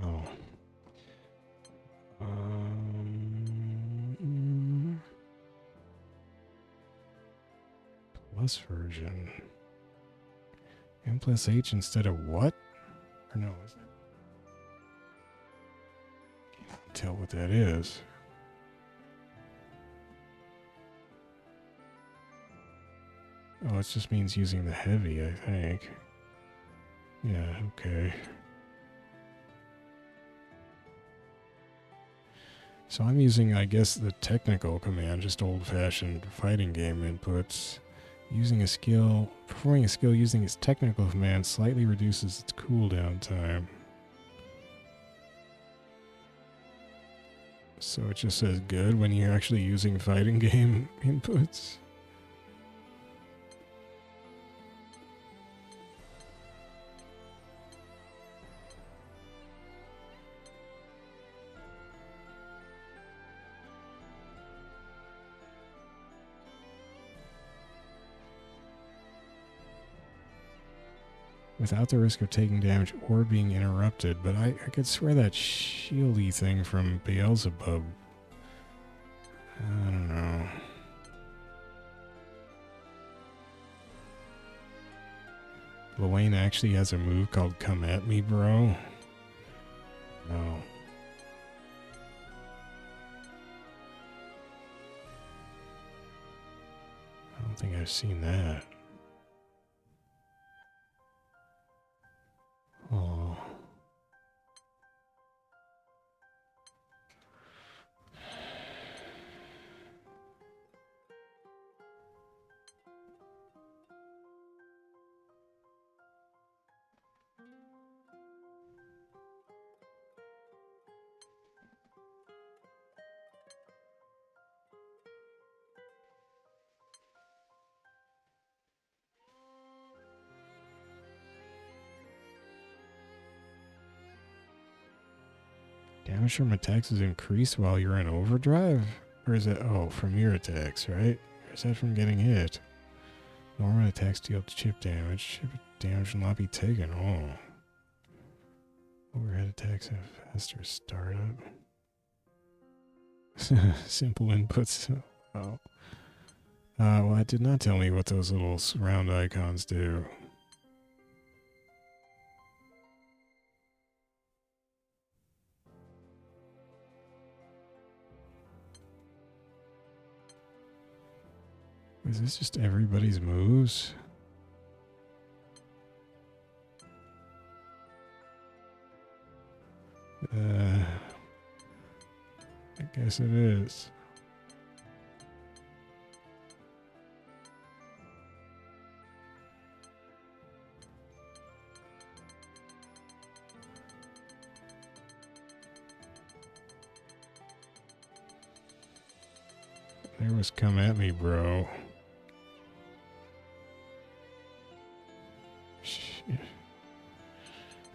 Oh. Plus version. M plus H instead of what? Or no, is it? Can't tell what that is. Oh, it just means using the heavy, I think. Yeah, okay. So I'm using, I guess, the technical command, just old-fashioned fighting game inputs. Using a skill, performing a skill using its technical command slightly reduces its cooldown time. So it just says good when you're actually using fighting game inputs. Without the risk of taking damage or being interrupted, but I could swear that shieldy thing from Beelzebub. I don't know. Luane actually has a move called Come At Me, Bro. No. I don't think I've seen that. Oh. Damage from attacks is increased while you're in overdrive? Or is it, oh, from your attacks, right? Or is that from getting hit? Normal attacks deal chip damage. Chip damage will not be taken. Oh. Overhead attacks have faster startup. Simple inputs. Oh. Well, it did not tell me what those little round icons do. Is this just everybody's moves? I guess it is. always come at me, bro. Shit.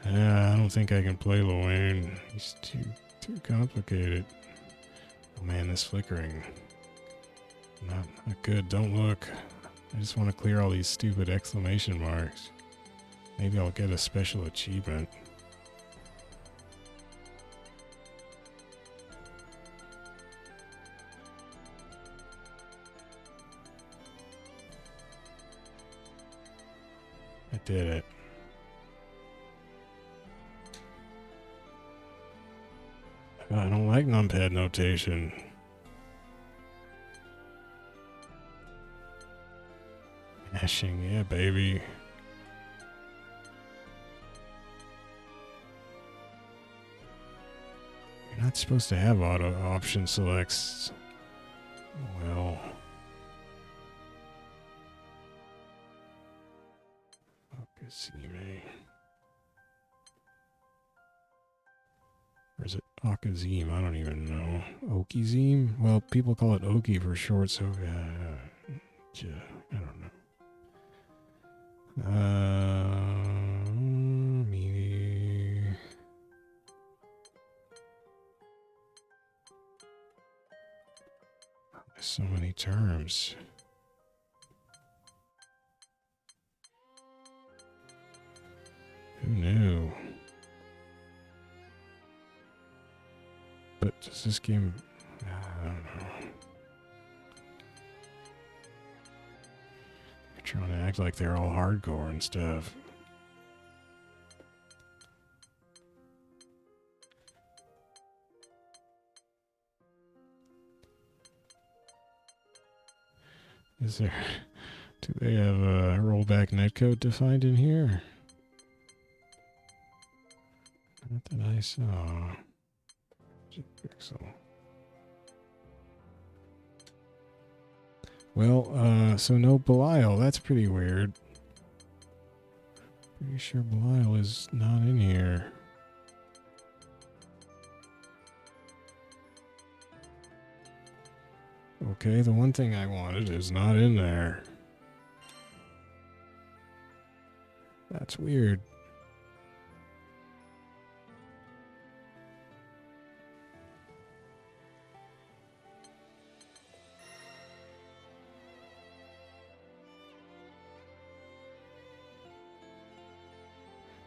I don't think I can play Lil Wayne. He's too complicated. Oh man, this flickering. Not good. Don't look. I just want to clear all these stupid exclamation marks. Maybe I'll get a special achievement. I did it. I don't like numpad notation. Mashing, yeah, baby. You're not supposed to have auto option selects. Well. Okazime. Or is it Okazime? I don't even know. Okizime? Well, people call it Oki for short, so I don't know. Maybe. So many terms. Who knew? But does this game... I don't know. They're trying to act like they're all hardcore and stuff. Is there... Do they have a rollback netcode defined in here? Not that I saw. Pixel. Well, so no Belial. That's pretty weird. Pretty sure Belial is not in here. Okay, the one thing I wanted is not in there. That's weird.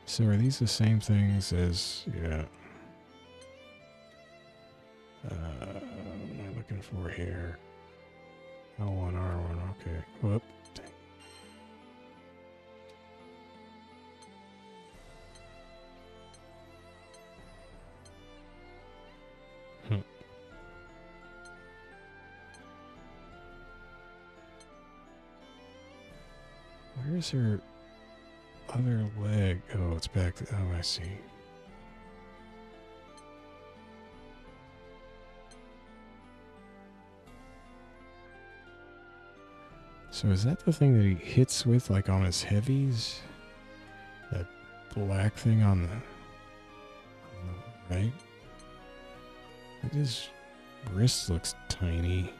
So are these the same things as, yeah. What am I looking for here? L1, R1, okay. Whoop. Dang. Where's her other leg? Oh, it's back. Oh, I see. So is that the thing that he hits with, like on his heavies? That black thing on the right? His wrist looks tiny.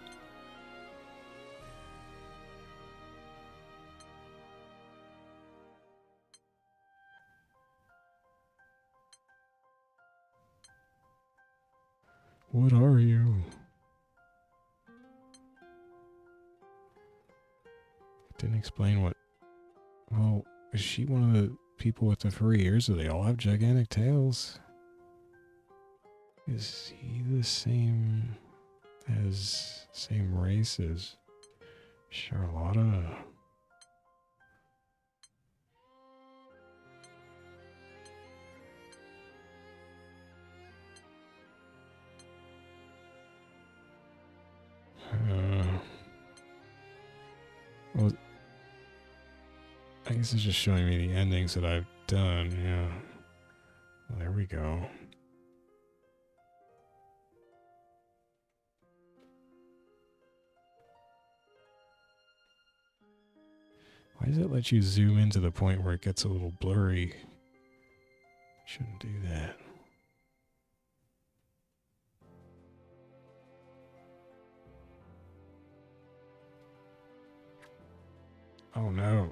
What are you? Didn't explain what... Oh, is she one of the people with the furry ears? Do they all have gigantic tails? Is he the same race as Charlotta? Well, I guess it's just showing me the endings that I've done, yeah. Well, there we go. Why does it let you zoom into the point where it gets a little blurry? Shouldn't do that. Oh no.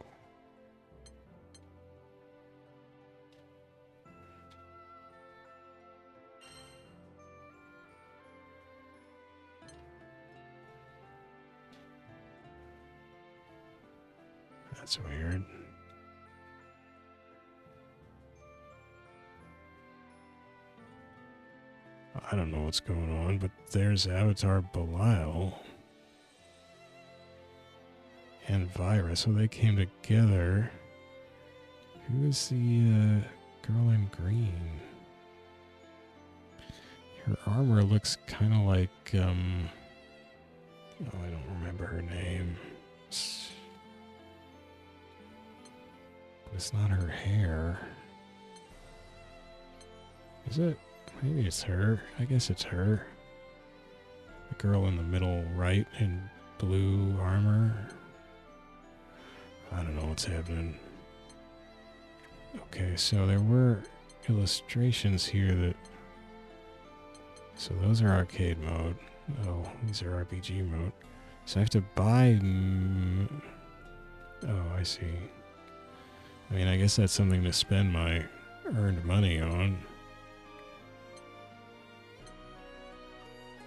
That's weird. I don't know what's going on, but there's Avatar Belial and Vira, so they came together. Who is the girl in green? Her armor looks kind of like, oh, I don't remember her name. It's not her hair. Is it? Maybe it's her. I guess it's her. The girl in the middle right in blue armor. I don't know what's happening. Okay, so there were illustrations here that... So those are arcade mode. Oh, these are RPG mode. So I have to buy... Oh, I see. I mean, I guess that's something to spend my earned money on.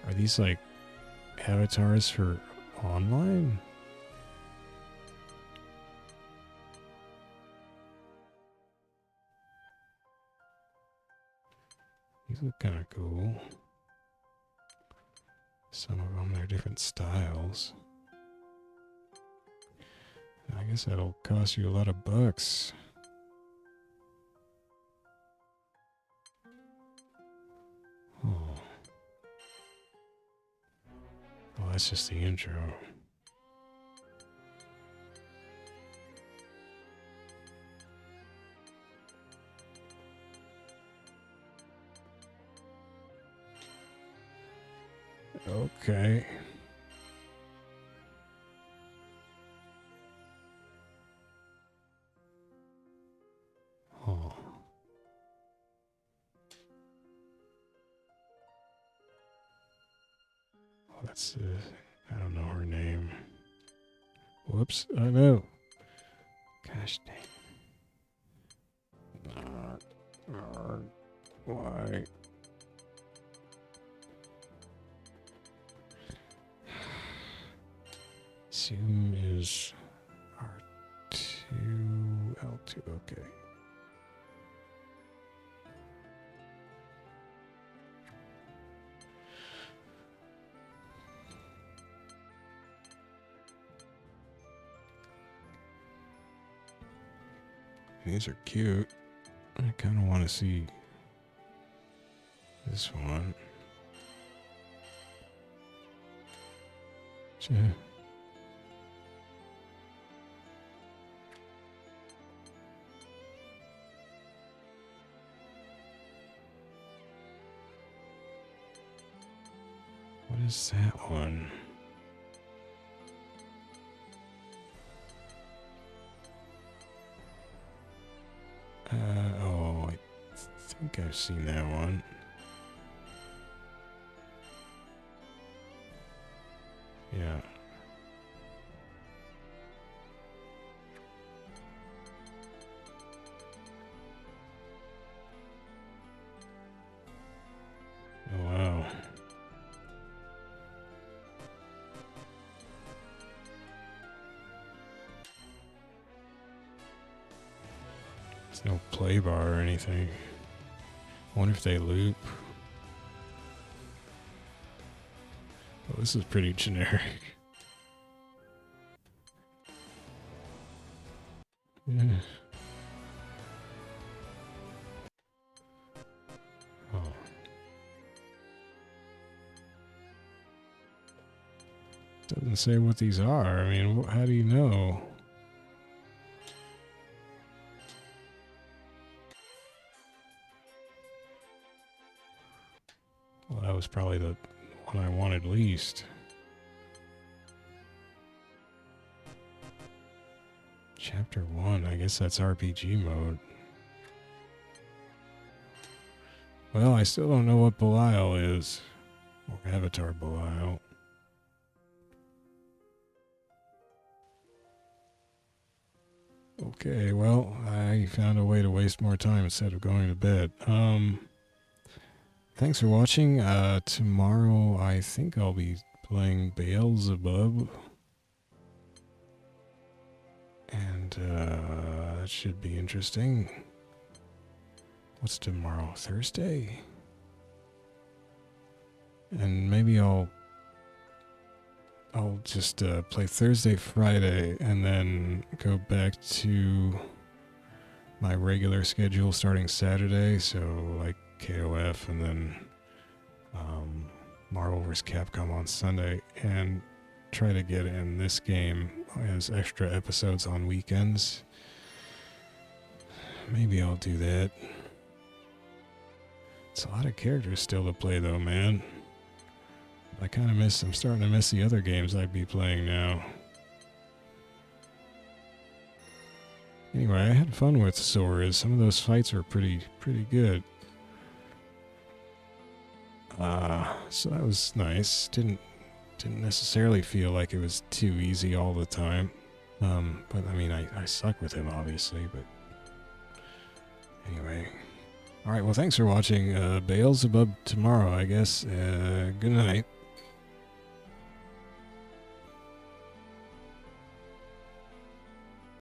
Are these like avatars for online? These look kind of cool. Some of them, they're different styles. I guess that'll cost you a lot of bucks. Oh. Oh, that's just the intro. Okay. Oh. Oh, that's I don't know her name. Whoops, I know. Gosh dang. Why? Zoom is R2, L2, okay. These are cute. I kind of want to see this one. Sure. What is that one? Oh, I think I've seen that one. Yeah. Oh, wow. There's no play bar or anything. I wonder if they loop. Well, this is pretty generic. Yeah. Oh. Doesn't say what these are. I mean, how do you know? Well, that was probably the one I wanted least. Chapter 1, I guess that's RPG mode. Well, I still don't know what Belial is. Or Avatar Belial. Okay, well, I found a way to waste more time instead of going to bed. Thanks for watching. Tomorrow I think I'll be playing Beelzebub. And that should be interesting. What's tomorrow? Thursday? And maybe I'll just play Thursday, Friday, and then go back to my regular schedule starting Saturday. So like KOF and then Marvel vs. Capcom on Sunday, and try to get in this game as extra episodes on weekends. Maybe I'll do that. It's a lot of characters still to play though, man. I kind of I'm starting to miss the other games I'd be playing now. Anyway, I had fun with Soriz. Some of those fights were pretty good. So that was nice. Didn't necessarily feel like it was too easy all the time. But I mean, I suck with him obviously, but anyway. Alright, well thanks for watching. Beelzebub tomorrow, I guess. Good night.